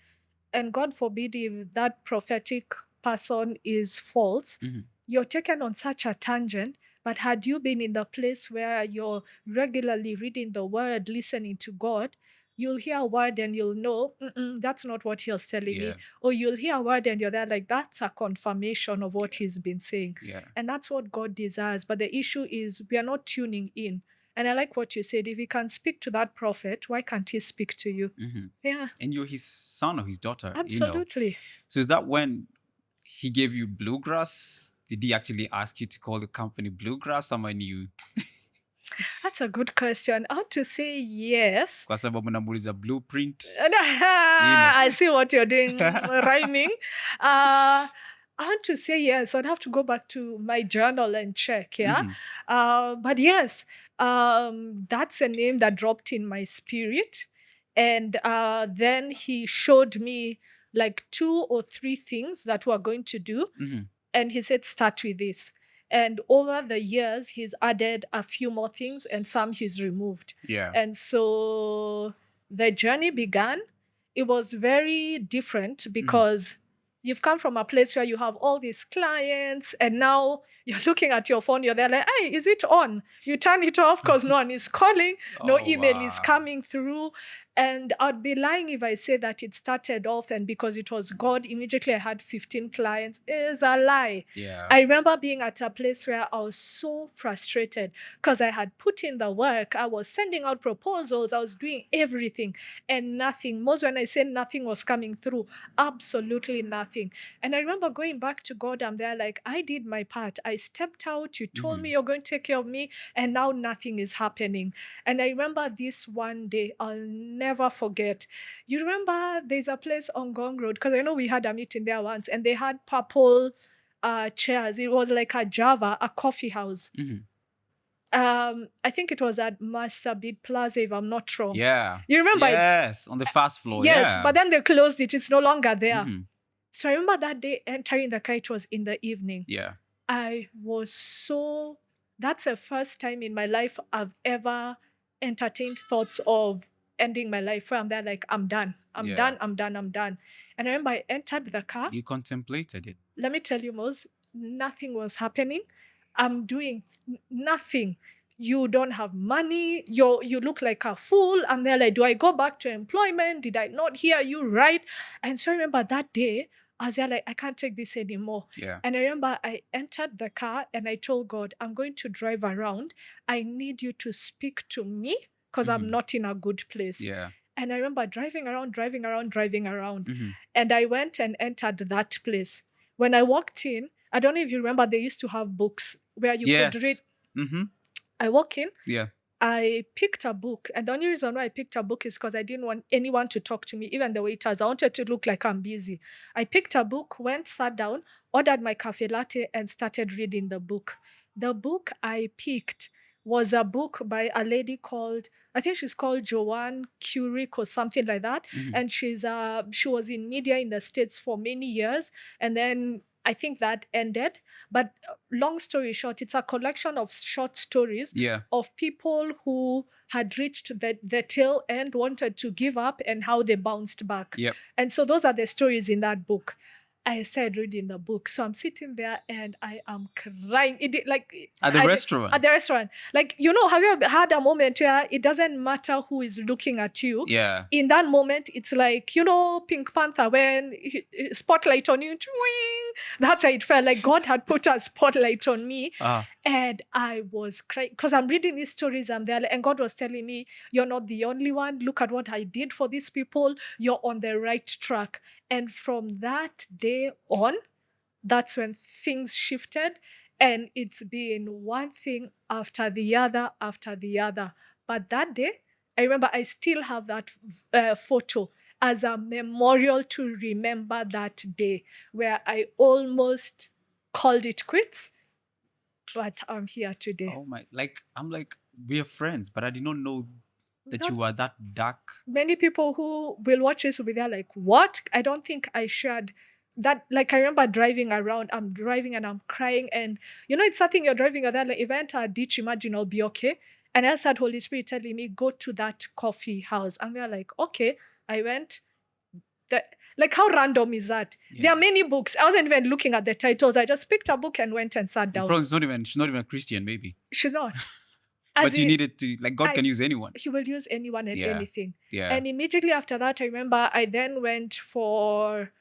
A: and God forbid if that prophetic person is false, you're taken on such a tangent. But had you been in the place where you're regularly reading the word, listening to God, you'll hear a word and you'll know, that's not what He was telling me. Or you'll hear a word and you're there like, that's a confirmation of what He's been saying. And that's what God desires. But the issue is we are not tuning in. And I like what you said. If He can speak to that prophet, why can't He speak to you? Yeah.
B: And you're his son or his daughter.
A: Absolutely.
B: You know? So is that when He gave you Bluegrass? Did He actually ask you to call the company Bluegrass? Someone you...
A: That's a good question. I want to say yes.
B: Kwa sababu namuuliza blueprint.
A: I see what you're doing, rhyming. I want to say yes. I'd have to go back to my journal and check, yeah? But yes, that's a name that dropped in my spirit. And then He showed me like 2 or 3 things that we're going to do. And He said, start with this. And over the years, He's added a few more things and some He's removed.
B: Yeah.
A: And so the journey began. It was very different because you've come from a place where you have all these clients and now you're looking at your phone, you're there like, hey, is it on? You turn it off because no one is calling, no email is coming through. And I'd be lying if I say that it started off and because it was God, immediately I had 15 clients. It is a lie.
B: Yeah.
A: I remember being at a place where I was so frustrated because I had put in the work. I was sending out proposals. I was doing everything and nothing. Most when I say nothing was coming through, absolutely nothing. And I remember going back to God. I'm there like, I did my part. I stepped out. You told me you're going to take care of me. And now nothing is happening. And I remember this one day, I'll never forget. You remember there's a place on Gong Road, because I know we had a meeting there once, and they had purple chairs. It was like a Java, a coffee house. I think it was at Marsabit Plaza, if I'm not wrong.
B: Yeah.
A: You remember?
B: Yes, on the first floor.
A: Yes,
B: yeah.
A: But then they closed it. It's no longer there. So I remember that day entering the car. It was in the evening.
B: Yeah.
A: I was so... That's the first time in my life I've ever entertained thoughts of ending my life where I'm there like, I'm done. I'm done. And I remember I entered the car.
B: You contemplated it.
A: Let me tell you, Mose, nothing was happening. I'm doing nothing. You don't have money. You look like a fool. And they're like, do I go back to employment? Did I not hear you right? And so I remember that day, I was there like, I can't take this anymore.
B: Yeah.
A: And I remember I entered the car and I told God, I'm going to drive around. I need you to speak to me because I'm not in a good place.
B: Yeah.
A: And I remember driving around. And I went and entered that place. When I walked in, I don't know if you remember, they used to have books where you could read. I walk in.
B: Yeah.
A: I picked a book. And the only reason why I picked a book is because I didn't want anyone to talk to me, even the waiters. I wanted to look like I'm busy. I picked a book, went, sat down, ordered my cafe latte, and started reading the book. The book I picked was a book by a lady called, I think she's called Joanne Curic or something like that. And she was in media in the States for many years. And then I think that ended. But long story short, it's a collection of short stories of people who had reached the tail end, wanted to give up, and how they bounced back.
B: Yep.
A: And so those are the stories in that book. I started reading the book. So I'm sitting there and I am crying.
B: At the restaurant?
A: At the restaurant. Like, have you ever had a moment where it doesn't matter who is looking at you?
B: Yeah.
A: In that moment, it's like, Pink Panther, when spotlight on you, that's how it felt. Like God had put a spotlight on me. And I was crying because I'm reading these stories. I'm there and God was telling me, you're not the only one. Look at what I did for these people. You're on the right track. And from that day on, that's when things shifted. And it's been one thing after the other, But that day, I remember I still have that photo as a memorial to remember that day where I almost called it quits. But I'm here today.
B: Oh my, I'm like, we are friends, but I did not know that you were that dark?
A: Many people who will watch this will be there like, what? I don't think I shared that. Like, I remember driving around, I'm driving and I'm crying, and it's something you're driving, you're there like, if I enter a ditch, imagine I'll be okay. And I just had Holy Spirit telling me, go to that coffee house. And they're like, okay. I went. Like, how random is that?
B: Yeah.
A: There are many books. I wasn't even looking at the titles. I just picked a book and went and sat down.
B: Probably she's not even a Christian, maybe.
A: She's not.
B: But you needed to, like, God can use anyone.
A: He will use anyone and anything.
B: Yeah.
A: And immediately after that, I remember I then went for,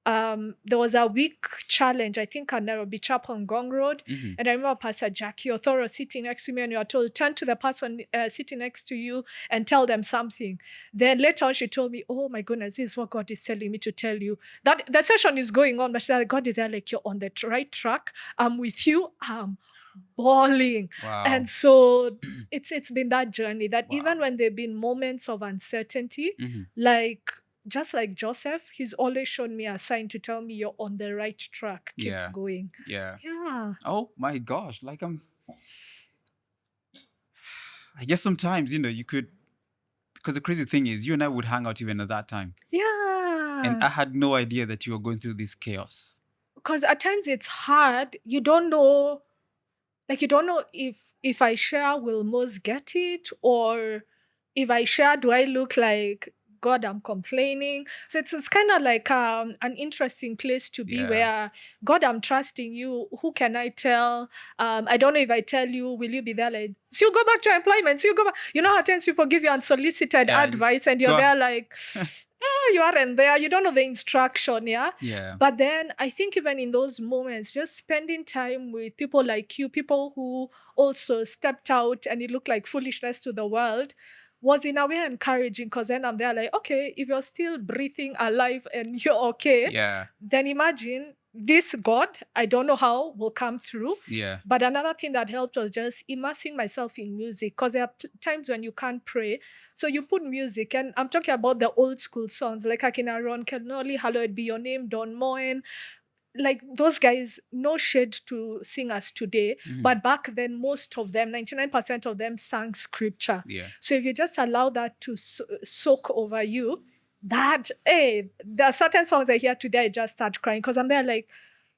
A: there was a week challenge, I think at Nairobi Chapel on Gong Road.
B: Mm-hmm.
A: And I remember Pastor Jackie Othoro sitting next to me, and you are told, turn to the person sitting next to you and tell them something. Then later on, she told me, oh my goodness, this is what God is telling me to tell you. That session is going on, but she said, God is there, like, you're on the right track. I'm with you. I'm bawling.
B: Wow.
A: And so it's been that journey that even when there have been moments of uncertainty, like just like Joseph, he's always shown me a sign to tell me you're on the right track. Keep going.
B: Yeah.
A: Oh
B: my gosh. Like, I guess sometimes, you could, because the crazy thing is you and I would hang out even at that time.
A: Yeah.
B: And I had no idea that you were going through this chaos.
A: Because at times it's hard. You don't know if I share, will most get it? Or if I share, do I look like, God, I'm complaining? So it's kind of like an interesting place to be where, God, I'm trusting you. Who can I tell? I don't know if I tell you, will you be there like, so you go back to your employment, so you go back. You know how times people give you unsolicited advice and you're there like, you aren't there. You don't know the instruction,
B: Yeah.
A: But then I think even in those moments, just spending time with people like you, people who also stepped out and it looked like foolishness to the world, was in a way encouraging, because then I'm there like, okay, if you're still breathing alive and you're okay, then imagine this God, I don't know how, will come through.
B: Yeah.
A: But another thing that helped was just immersing myself in music, because there are times when you can't pray. So you put music, and I'm talking about the old school songs like Akina Ron Kenoli, Hallowed Be Your Name, Don Moen. Like those guys, no shade to singers today, but back then, most of them, 99% of them sang scripture.
B: Yeah.
A: So if you just allow that to soak over you, there are certain songs I hear today, I just start crying because I'm there like,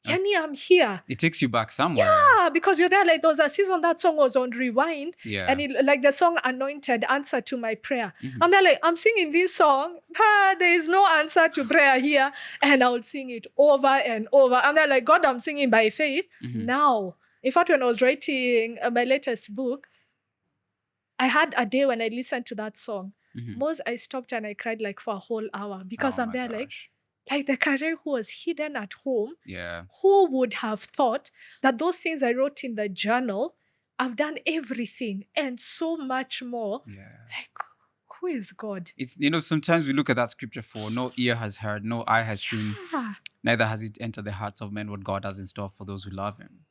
A: Kenny, I'm here.
B: It takes you back somewhere.
A: Yeah, because you're there like, there was a season that song was on rewind.
B: Yeah.
A: And it, like the song Anointed, Answer to My Prayer. I'm there like, I'm singing this song. There is no answer to prayer here. And I would sing it over and over. I'm there like, God, I'm singing by faith. Now, in fact, when I was writing my latest book, I had a day when I listened to that song. Most I stopped and I cried like for a whole hour because I'm there like the Kharay who was hidden at home.
B: Yeah.
A: Who would have thought that those things I wrote in the journal, I've done everything and so much more.
B: Yeah.
A: Like, who is God?
B: It's, sometimes we look at that scripture for no ear has heard, no eye has seen, neither has it entered the hearts of men what God has in store for those who love him.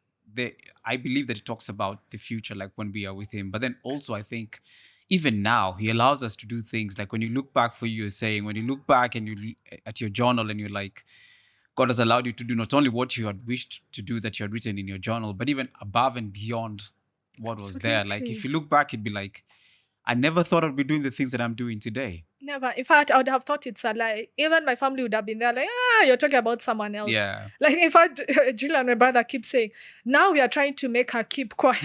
B: I believe that it talks about the future, like when we are with him. But then also I think even now, he allows us to do things like when you look back when you look back and you at your journal and you're like, God has allowed you to do not only what you had wished to do that you had written in your journal, but even above and beyond what was there. Like if you look back, it'd be like, I never thought I'd be doing the things that I'm doing today.
A: Never. In fact, I would have thought it's a lie. Even my family would have been there like, you're talking about someone else.
B: Yeah.
A: Like, in fact, Jill and my brother keep saying, now we are trying to make her keep quiet.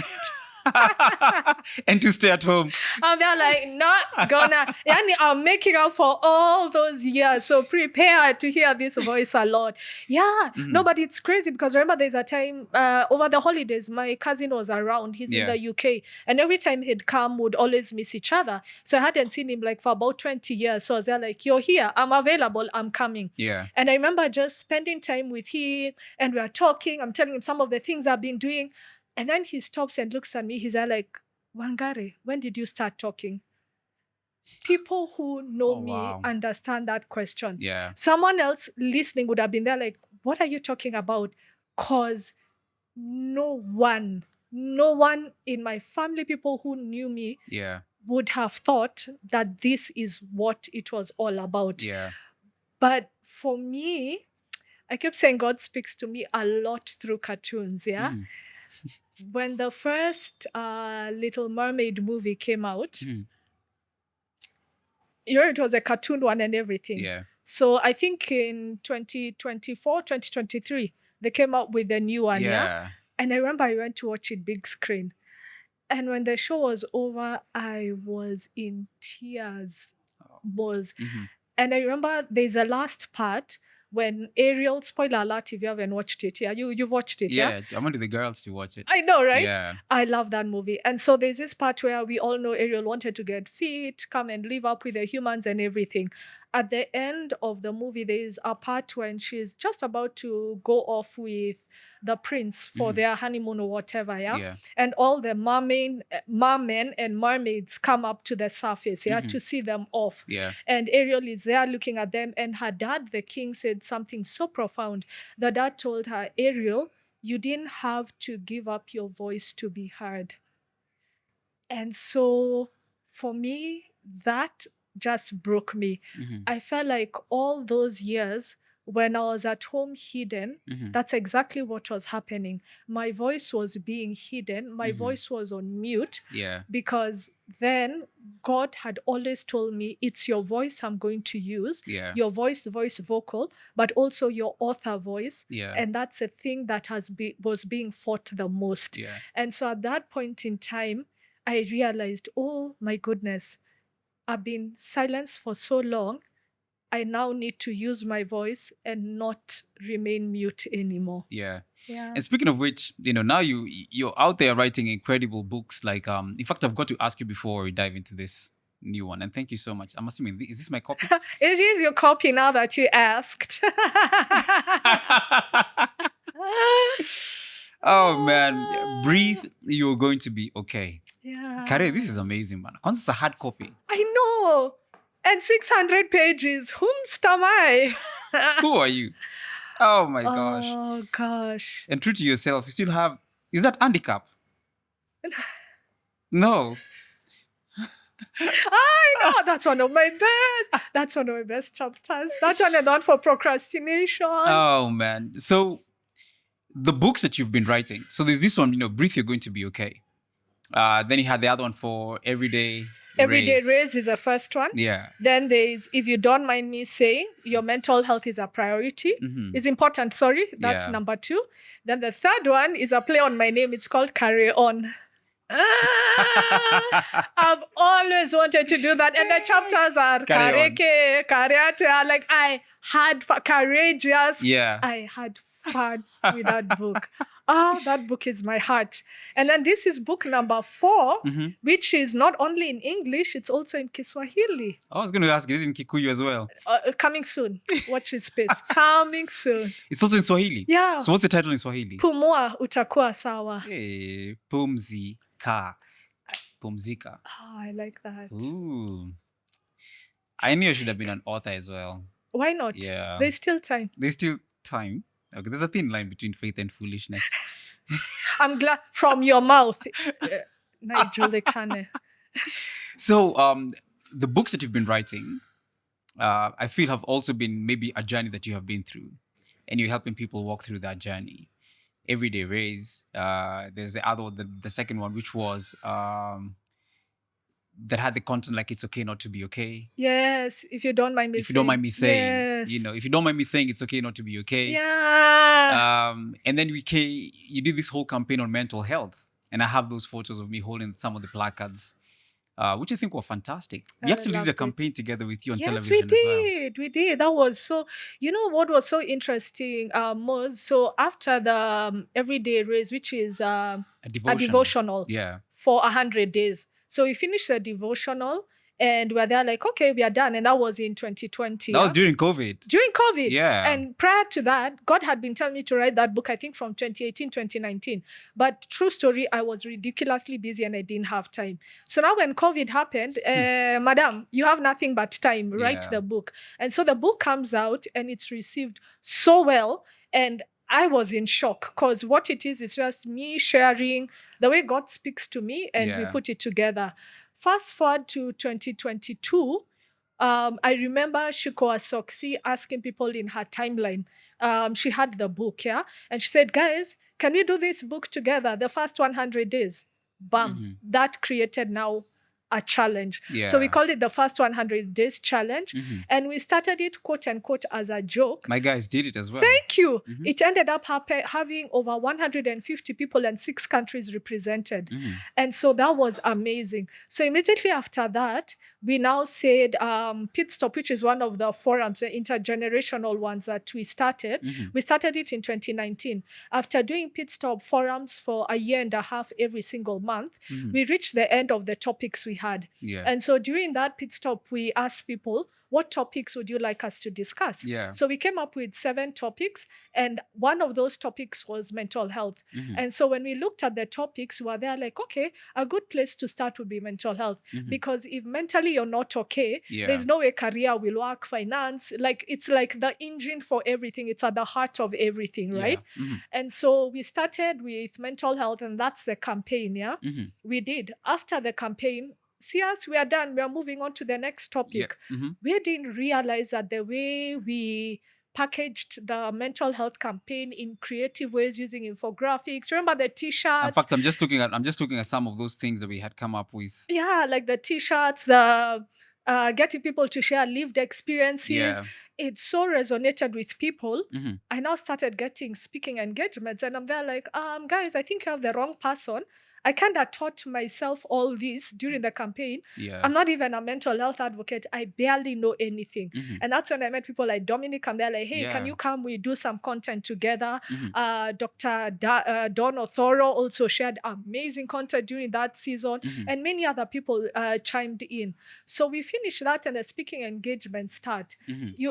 B: And to stay at home.
A: And they're like, not gonna. And I'm making up for all those years. So prepare to hear this voice a lot. Yeah. No, but it's crazy because remember there's a time over the holidays, my cousin was around. He's in the UK. And every time he'd come, we'd always miss each other. So I hadn't seen him like for about 20 years. So I was there like, you're here. I'm available. I'm coming.
B: Yeah.
A: And I remember just spending time with him and we were talking. I'm telling him some of the things I've been doing. And then he stops and looks at me. He's like, Wangari, when did you start talking? People who know me understand that question.
B: Yeah.
A: Someone else listening would have been there like, what are you talking about? Because no one in my family, people who knew me, would have thought that this is what it was all about.
B: Yeah.
A: But for me, I keep saying God speaks to me a lot through cartoons, When the first Little Mermaid movie came out, it was a cartoon one and everything.
B: Yeah.
A: So I think in 2024, 2023, they came out with a new one, yeah? And I remember I went to watch it big screen. And when the show was over, I was in tears. And I remember there's a last part when Ariel, spoiler alert if you haven't watched it, yeah? You've watched it, yeah?
B: I wanted the girls to watch it.
A: I know, right?
B: Yeah.
A: I love that movie. And so there's this part where we all know Ariel wanted to get fit, come and live up with the humans and everything. At the end of the movie, there's a part when she's just about to go off with the prince for their honeymoon or whatever, yeah? And all the mermen and mermaids come up to the surface, yeah, to see them off.
B: Yeah.
A: And Ariel is there looking at them, and her dad, the king, said something so profound. The dad told her, Ariel, you didn't have to give up your voice to be heard. And so for me, that just broke me. I felt like all those years when I was at home hidden, that's exactly what was happening. My voice was being hidden. My voice was on mute.
B: Yeah.
A: Because then God had always told me, it's your voice I'm going to use.
B: Yeah.
A: Your voice vocal, but also your author voice.
B: Yeah.
A: And that's a thing that was being fought the most.
B: Yeah.
A: And so at that point in time, I realized, oh my goodness, I've been silenced for so long. I now need to use my voice and not remain mute anymore.
B: Yeah.
A: Yeah.
B: And speaking of which, now you're out there writing incredible books. Like, in fact, I've got to ask you before we dive into this new one. And thank you so much. I'm assuming, is this my copy?
A: It is your copy now that you asked.
B: Oh man, breathe. You're going to be okay.
A: Yeah.
B: Kharay, this is amazing, man. Once it's a hard copy.
A: I know. And 600 pages. Whomst am I?
B: Who are you? Oh my gosh.
A: Oh gosh.
B: And true to yourself, you still have. Is that handicap? No.
A: I know. That's one of my best. That's one of my best chapters. That one is not for procrastination.
B: Oh man. So the books that you've been writing. So there's this one, Breathe, You're Going to Be Okay. Then you had the other one for Everyday
A: Raise is the first one.
B: Yeah.
A: Then there's If You Don't Mind Me Saying, Your Mental Health is a Priority. It's important, sorry. That's number 2. Then the third one is a play on my name. It's called Carry On. I've always wanted to do that. And the chapters are kareke, karyate. Like I had courageous.
B: Yeah.
A: I had fun with that book. That book is my heart. And then this is book number 4, which is not only in English, it's also in Kiswahili.
B: I was going to ask, is it in Kikuyu as well?
A: Coming soon. Watch this space. Coming soon.
B: It's also in Swahili?
A: Yeah.
B: So what's the title in Swahili?
A: Pumua utakuwa sawa.
B: Hey, Pumzika. Pumzika.
A: Oh, I like that.
B: Ooh. I knew I should have been an author as well.
A: Why not?
B: Yeah.
A: There's still time.
B: There's still time. Okay, there's a thin line between faith and foolishness.
A: I'm glad from your mouth. Nigel Kane.
B: So, the books that you've been writing, I feel have also been maybe a journey that you have been through, and you're helping people walk through that journey. Everyday Raise. There's the other one, the second one, which was that had the content like It's Okay Not to Be Okay.
A: Yes, if you don't mind me saying.
B: If you don't mind me saying.
A: Yes.
B: If you don't mind me saying It's Okay Not to Be Okay.
A: Yeah.
B: And then you did this whole campaign on mental health. And I have those photos of me holding some of the placards, which I think were fantastic. We actually did a campaign together with you on television as well.
A: We did. That was so, what was so interesting was, so after the Everyday Raise, which is a devotional for 100 days. So we finished the devotional and we're there like, okay, we are done. And that was in 2020.
B: That was during COVID.
A: During COVID.
B: Yeah.
A: And prior to that, God had been telling me to write that book, I think from 2018, 2019. But true story, I was ridiculously busy and I didn't have time. So now when COVID happened, Madam, you have nothing but time, write the book. And so the book comes out and it's received so well. And I was in shock because what it is just me sharing the way God speaks to me and we put it together. Fast forward to 2022, I remember Shiko Asoksi asking people in her timeline. She had the book, and she said, guys, can we do this book together? The first 100 days. Bam. That created now a challenge.
B: Yeah.
A: So we called it the first 100 days challenge. And we started it, quote unquote, as a joke.
B: My guys did it as well.
A: Thank you. It ended up having over 150 people and 6 countries represented. And so that was amazing. So immediately after that, we now said Pitstop, which is one of the forums, the intergenerational ones that we started. We started it in 2019. After doing Pitstop forums for a year and a half every single month, we reached the end of the topics we had.
B: Yeah.
A: And so during that Pitstop, we asked people, what topics would you like us to discuss?
B: Yeah.
A: So we came up with 7 topics, and one of those topics was mental health. And so when we looked at the topics, we were there like, okay, a good place to start would be mental health. Because if mentally you're not okay, there's no way career will work, finance, like it's like the engine for everything. It's at the heart of everything, right? And so we started with mental health, and that's the campaign, we did. After the campaign, see us, we are done. We are moving on to the next topic. We didn't realize that the way we packaged the mental health campaign in creative ways using infographics. Remember the t-shirts?
B: In fact, I'm just looking at some of those things that we had come up with.
A: Yeah, like the t-shirts, the getting people to share lived experiences.
B: Yeah.
A: It so resonated with people. I now started getting speaking engagements, and I'm there like, guys, I think you have the wrong person. I kind of taught myself all this during the campaign.
B: Yeah.
A: I'm not even a mental health advocate. I barely know anything. And that's when I met people like Dominic, and they're like, hey, can you come? We do some content together. Dr. Don Othoro also shared amazing content during that season. And many other people chimed in. So we finished that, and the speaking engagement start.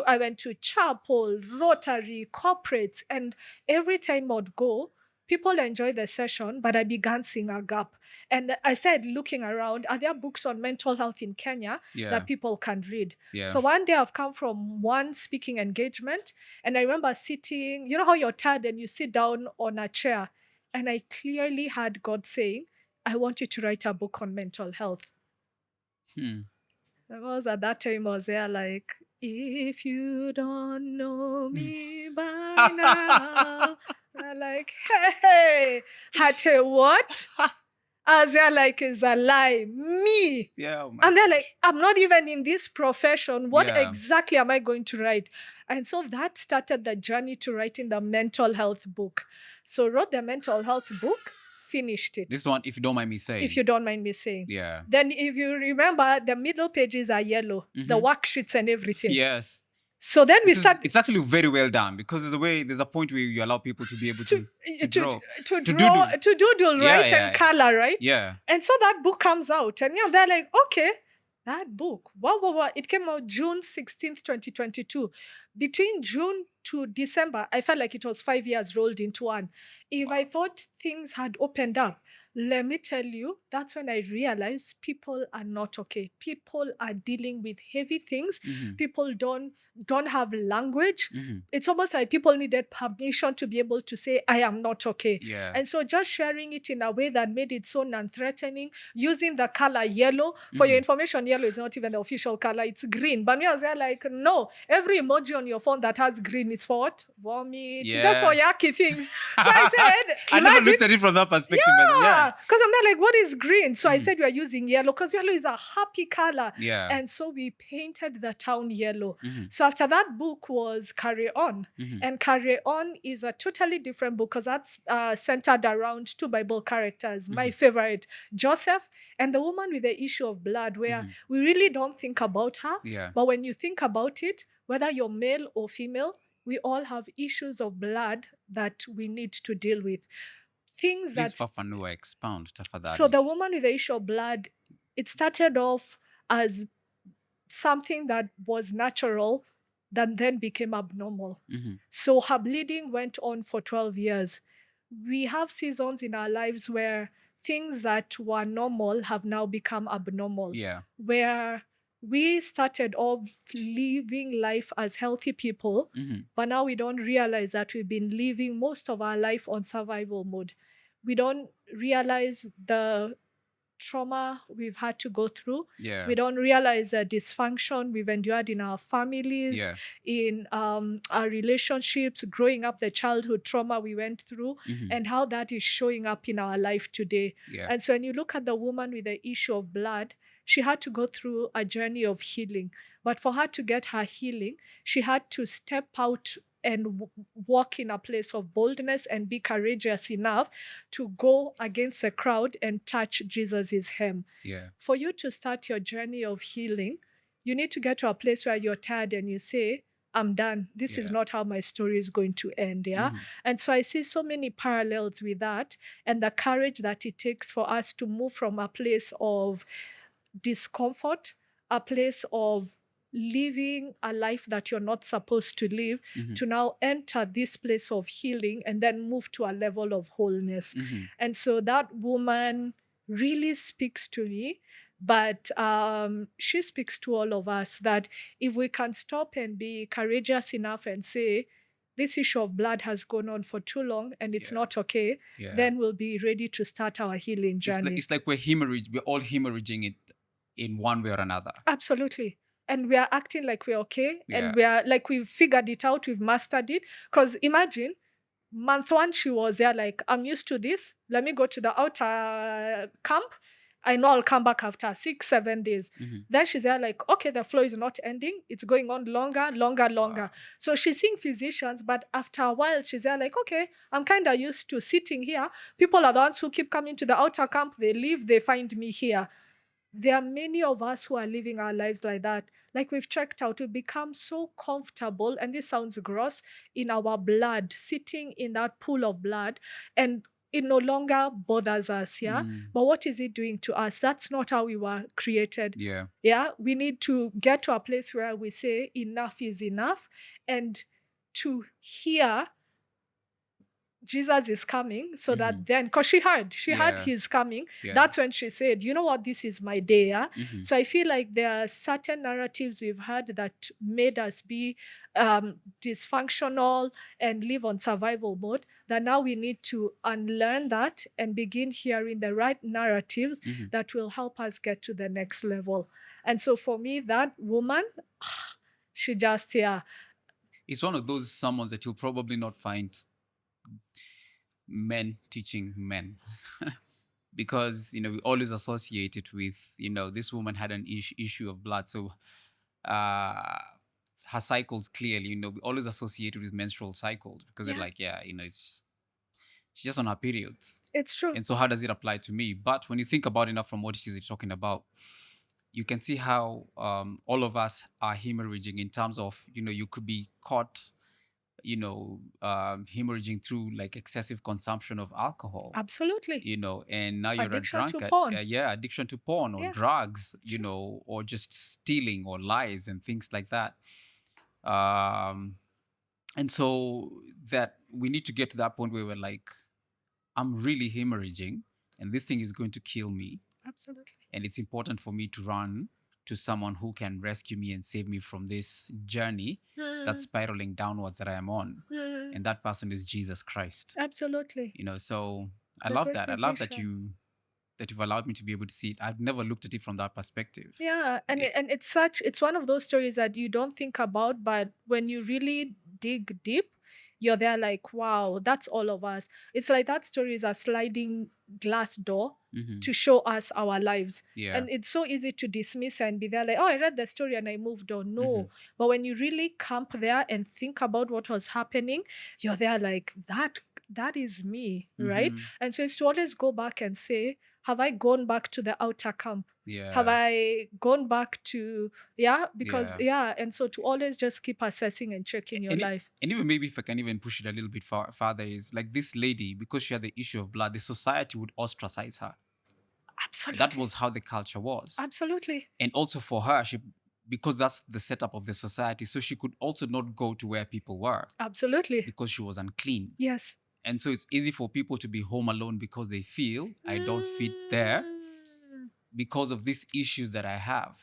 A: I went to chapel, Rotary, corporates, and every time I'd go, people enjoy the session, but I began seeing a gap. And I said, looking around, are there books on mental health in Kenya that people can read? So one day I've come from one speaking engagement, and I remember sitting, you know how you're tired and you sit down on a chair, and I clearly heard God saying, I want you to write a book on mental health. Because at that time I was there like, if you don't know me by now, I'm like, hey, Hate, what? I was there like, it's a lie. Me.
B: Yeah. Oh
A: and they're like, I'm not even in this profession. What exactly am I going to write? And so that started the journey to writing the mental health book. So wrote the mental health book, finished it.
B: This one, if you don't mind me saying.
A: If you don't mind me saying.
B: Yeah.
A: Then if you remember, the middle pages are yellow, the worksheets and everything.
B: Yes.
A: So then
B: It's actually very well done, because there's a point where you allow people to be able to draw. To
A: doodle, right? And color, right?
B: Yeah.
A: And so that book comes out, and they're like, okay, that book. Wow. It came out June 16th, 2022. Between June to December, I felt like it was 5 years rolled into one. If I thought things had opened up, let me tell you, that's when I realized people are not okay. People are dealing with heavy things. People don't have language. It's almost like people needed permission to be able to say, I am not okay.
B: Yeah.
A: And so just sharing it in a way that made it so non-threatening, using the color yellow. For your information, yellow is not even the official color. It's green. But me, I was there like, no, every emoji on your phone that has green is for what? Vomit. Just for yucky things. So I said,
B: I never looked at it from that perspective.
A: Yeah. Because I'm there like, what is green? So I said, we are using yellow because yellow is a happy color.
B: Yeah.
A: And so we painted the town yellow. So after that book was Carry On. And Carry On is a totally different book because that's centered around 2 Bible characters. My favorite, Joseph, and the woman with the issue of blood, where we really don't think about her.
B: Yeah.
A: But when you think about it, whether you're male or female, we all have issues of blood that we need to deal with. Things that
B: expound.
A: So the woman with the issue of blood, it started off as something that was natural that then became abnormal. So her bleeding went on for 12 years. We have seasons in our lives where things that were normal have now become abnormal.
B: Yeah.
A: Where we started off living life as healthy people, but now we don't realize that we've been living most of our life on survival mode. We don't realize the trauma we've had to go through.
B: Yeah.
A: We don't realize the dysfunction we've endured in our families, in our relationships, growing up, the childhood trauma we went through, and how that is showing up in our life today.
B: Yeah.
A: And so when you look at the woman with the issue of blood, she had to go through a journey of healing. But for her to get her healing, she had to step out and walk in a place of boldness and be courageous enough to go against the crowd and touch Jesus's hem.
B: Yeah.
A: For you to start your journey of healing, you need to get to a place where you're tired and you say, I'm done. This is not how my story is going to end. Yeah. And so I see so many parallels with that, and the courage that it takes for us to move from a place of discomfort, a place of living a life that you're not supposed to live, to now enter this place of healing and then move to a level of wholeness. And so that woman really speaks to me. But she speaks to all of us that if we can stop and be courageous enough and say, this issue of blood has gone on for too long and it's not okay, then we'll be ready to start our healing journey.
B: It's like we're all hemorrhaging it in one way or another.
A: Absolutely. And we are acting like we're okay. And we are like, we've figured it out, we've mastered it. Because imagine, month 1, she was there like, I'm used to this. Let me go to the outer camp. I know I'll come back after 6-7 days. Then she's there like, okay, the flow is not ending. It's going on longer. Wow. So she's seeing physicians, but after a while, she's there like, okay, I'm kind of used to sitting here. People are the ones who keep coming to the outer camp. They leave, they find me here. There are many of us who are living our lives like that. Like we've checked out, we've become so comfortable, and this sounds gross, in our blood, sitting in that pool of blood, and it no longer bothers us, But what is it doing to us? That's not how we were created. We need to get to a place where we say enough is enough, and to hear Jesus is coming, so that then, because she heard he's coming, that's when she said, you know what, this is my day. So I feel like there are certain narratives we've heard that made us be dysfunctional and live on survival mode, that now we need to unlearn that and begin hearing the right narratives that will help us get to the next level. And so for me, that woman, she just,
B: it's one of those sermons that you'll probably not find men teaching men. Because we always associate it with this woman had an issue of blood, so her cycles clearly we always associate it with menstrual cycles, because they're like it's she's just on her periods.
A: It's true.
B: And so how does it apply to me? But when you think about enough from what she's talking about, you can see how all of us are hemorrhaging in terms of you could be caught hemorrhaging through like excessive consumption of alcohol.
A: Absolutely.
B: And now you're
A: addiction
B: a drunkard.
A: To porn.
B: Addiction to porn or drugs, or just stealing or lies and things like that. And so that we need to get to that point where we're like, I'm really hemorrhaging and this thing is going to kill me.
A: Absolutely.
B: And it's important for me to run to someone who can rescue me and save me from this journey that's spiraling downwards that I am on. And that person is Jesus Christ.
A: Absolutely.
B: So I love that. I love that you've allowed me to be able to see it. I've never looked at it from that perspective.
A: Yeah, and it's one of those stories that you don't think about, but when you really dig deep, you're there like, wow, that's all of us. It's like that story is a sliding glass door to show us our lives. And it's so easy to dismiss and be there like, oh, I read the story and I moved on. No. But when you really camp there and think about what was happening, you're there like, that is me, right? And so it's to always go back and say, have I gone back to the outer camp? Have I gone back to, because, and so to always just keep assessing and checking your life.
B: And even maybe if I can even push it a little bit farther, is like this lady, because she had the issue of blood, the society would ostracize her.
A: Absolutely.
B: That was how the culture was.
A: Absolutely.
B: And also for her, because that's the setup of the society, so she could also not go to where people were.
A: Absolutely.
B: Because she was unclean.
A: Yes.
B: And so it's easy for people to be home alone because they feel I don't fit there because of these issues that I have.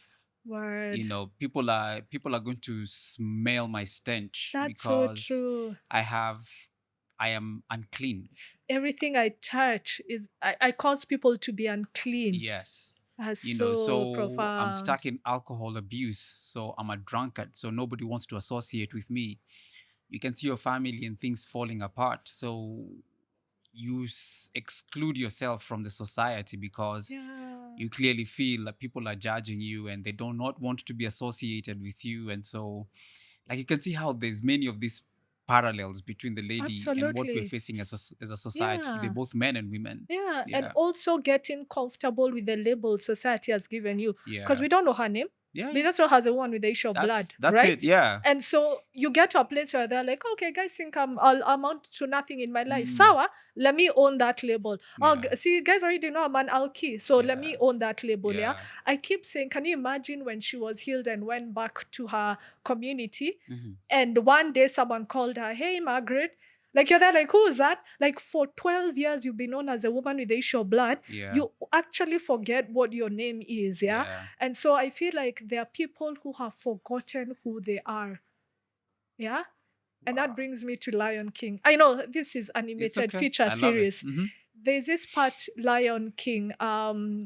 A: Word.
B: People are going to smell my stench.
A: That's
B: because
A: so true.
B: I am unclean.
A: Everything I touch is I cause people to be unclean.
B: Yes.
A: That's so profound.
B: I'm stuck in alcohol abuse. So I'm a drunkard. So nobody wants to associate with me. You can see your family and things falling apart. So you exclude yourself from the society because you clearly feel that people are judging you and they do not want to be associated with you. And so, like, you can see how there's many of these parallels between the lady and what we're
A: Absolutely.
B: facing as a society today,
A: Yeah.
B: both men and women.
A: Yeah. And
B: Yeah.
A: also getting comfortable with the label society has given you. Because
B: Yeah.
A: we don't know her name.
B: Yeah.
A: We just know her as a one with the issue of blood.
B: That's
A: right?
B: it. Yeah.
A: And so you get to a place where they're like, okay, guys think I'll amount to nothing in my life.
B: Mm.
A: Sawa, let me own that label. Oh,
B: Yeah.
A: see, you guys already know I'm an alki, so let me
B: Yeah.
A: own that label. Yeah.
B: Yeah.
A: I keep saying, can you imagine when she was healed and went back to her community,
B: Mhm.
A: and one day someone called her, hey, Margaret. Like, you're there, like, who is that? Like, for 12 years, you've been known as a woman with the issue of blood.
B: Yeah.
A: You actually forget what your name is, yeah?
B: Yeah.
A: And so I feel like there are people who have forgotten who they are, yeah? And that
B: Wow.
A: brings me to Lion King. I know this is
B: It's
A: animated
B: okay.
A: feature
B: I love it.
A: series.
B: Mhm.
A: There's this part, Lion King,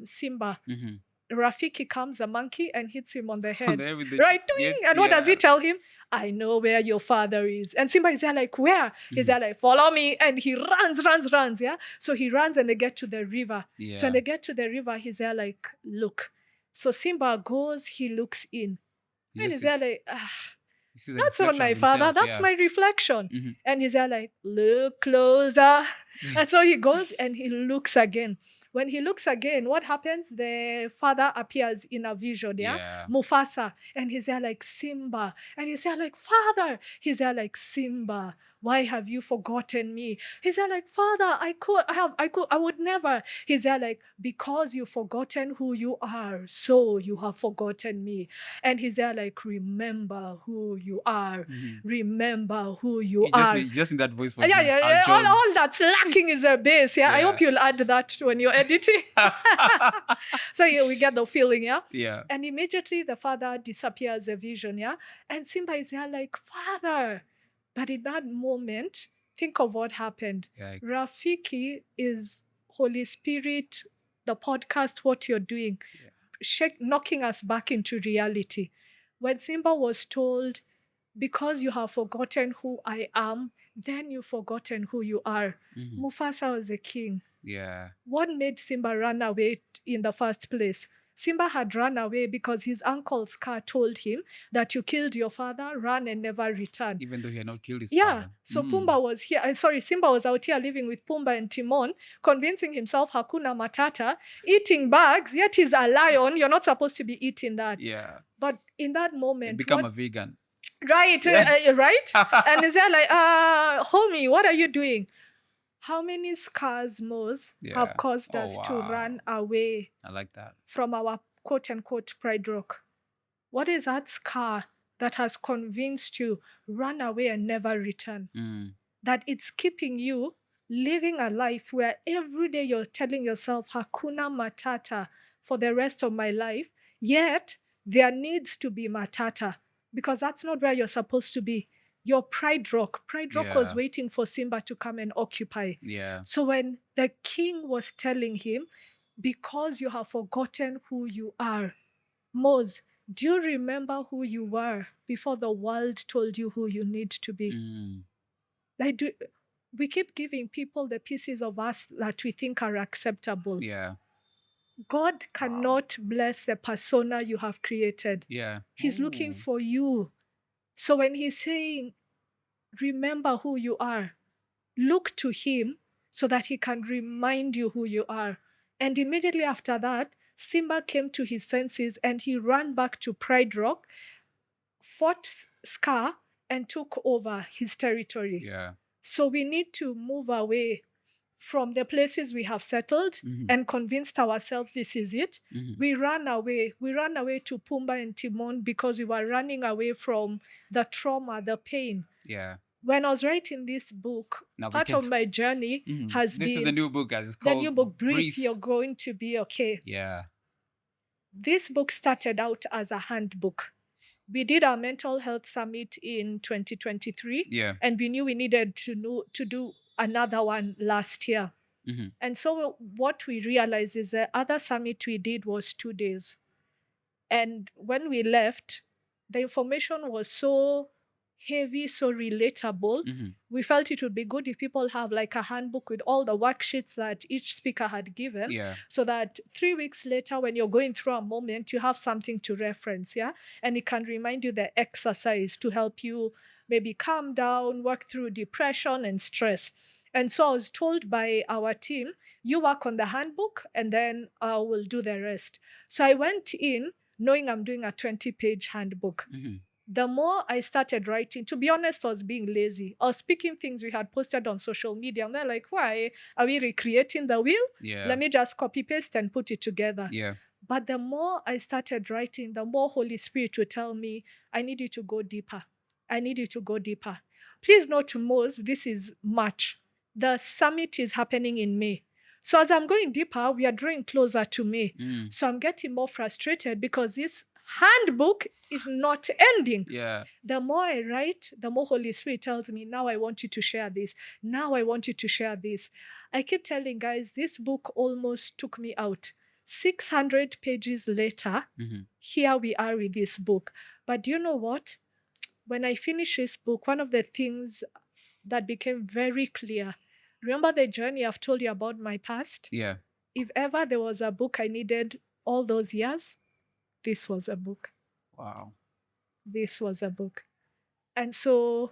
A: Simba.
B: Mhm.
A: Rafiki comes, a monkey, and hits him on the
B: On
A: head.
B: there with the-
A: Right?
B: yeah,
A: Doing. And what does he
B: yeah.
A: tell him? I know where your father is. And Simba is there like, where? He's there like, follow me. And he runs, yeah? So he runs and they get to the river.
B: Yeah.
A: So when they get to the river, he's there like, look. So Simba goes, he looks in.
B: He
A: And
B: just
A: he's there like,
B: he sees a
A: that's not
B: reflection
A: my
B: of
A: father.
B: himself,
A: That's
B: yeah.
A: my reflection.
B: Mhm.
A: And he's there like, look closer. And so he goes and he looks again. When he looks again, what happens? The father appears in a vision, yeah?
B: Yeah.
A: Mufasa. And he's there like, Simba. And he's there like, Father. He's there like, Simba, why have you forgotten me? He's there like, Father, I would never. He's there like, because you've forgotten who you are, so you have forgotten me. And he's there like, remember who you are.
B: Mhm.
A: Remember who you
B: You
A: are.
B: just need that voice for
A: Yeah,
B: James
A: yeah,
B: Earl
A: yeah.
B: Jones.
A: All that's lacking is a bass. Yeah, I
B: Yeah.
A: hope you'll add that when you're editing. So yeah, we get the feeling, yeah.
B: Yeah.
A: And immediately the father disappears, a vision, yeah. And Simba is there like, Father. But in that moment, think of what happened.
B: Yeah.
A: Rafiki is Holy Spirit, the podcast, what you're doing, knocking us back into reality. When Simba was told, because you have forgotten who I am, then you've forgotten who you are.
B: Mhm.
A: Mufasa was a king.
B: Yeah.
A: What made Simba run away in the first place? Simba had run away because his uncle Scar told him that you killed your father, run and never return.
B: Even though he had not killed his
A: Yeah,
B: father.
A: so Simba was out here living with Pumbaa and Timon, convincing himself Hakuna Matata, eating bugs, yet he's a lion. You're not supposed to be eating that.
B: Yeah.
A: But in that moment,
B: And become a vegan.
A: right,
B: Yeah.
A: right? And is there like, homie, what are you doing? How many scars, Mose,
B: Yeah.
A: have caused
B: Oh,
A: us to
B: wow.
A: run away
B: I like that.
A: from our quote-unquote pride rock? What is that scar that has convinced you run away and never return?
B: Mm.
A: That it's keeping you living a life where every day you're telling yourself, Hakuna Matata for the rest of my life, yet there needs to be Matata, because that's not where you're supposed to be. Your pride rock was
B: Yeah.
A: waiting for Simba to come and occupy.
B: Yeah.
A: So when the king was telling him, because you have forgotten who you are, Mose, do you remember who you were before the world told you who you need to be?
B: Mm.
A: Like, we keep giving people the pieces of us that we think are acceptable.
B: Yeah.
A: God cannot bless the persona you have created.
B: Yeah.
A: He's looking
B: Ooh.
A: for you. So when he's saying, remember who you are, look to him so that he can remind you who you are. And immediately after that, Simba came to his senses and he ran back to Pride Rock, fought Scar, and took over his territory.
B: Yeah.
A: So we need to move away from the places we have settled
B: Mhm.
A: and convinced ourselves this is it.
B: Mhm.
A: We ran away. We ran away to Pumbaa and Timon because we were running away from the trauma, the pain.
B: Yeah.
A: When I was writing this book,
B: Now we
A: part of
B: can't-
A: my journey
B: Mhm.
A: has
B: This
A: been
B: is the new book, guys. It's
A: the
B: called
A: new book, Breathe, You're Going to Be Okay.
B: Yeah.
A: This book started out as a handbook. We did our mental health summit in 2023,
B: Yeah.
A: and we knew we needed to do another one last year.
B: Mhm.
A: And so what we realized is the other summit we did was 2 days. And when we left, the information was so heavy, so relatable. We felt it would be good if people have like a handbook with all the worksheets that each speaker had given, so that 3 weeks later, when you're going through a moment, you have something to reference, and it can remind you the exercise to help you maybe calm down, work through depression and stress. And so I was told by our team, you work on the handbook and then we'll do the rest. So I went in knowing I'm doing a 20-page handbook. The more I started writing, to be honest, I was being lazy. I was speaking things we had posted on social media. And they're like, why? Are we recreating the wheel? Let me just copy paste and put it together. But the more I started writing, the more Holy Spirit would tell me, I need you to go deeper. I need you to go deeper. Please note, Mose, this is March. The summit is happening in May. So as I'm going deeper, we are drawing closer to May. So I'm getting more frustrated because this handbook is not ending. The more I write, the more Holy Spirit tells me, now I want you to share this. Now I want you to share this. I keep telling guys, this book almost took me out. 600 pages later, here we are with this book. But do you know what? When I finished this book, one of the things that became very clear, remember the journey I've told you about my past? If ever there was a book I needed all those years, this was a book.
B: Wow.
A: This was a book. And so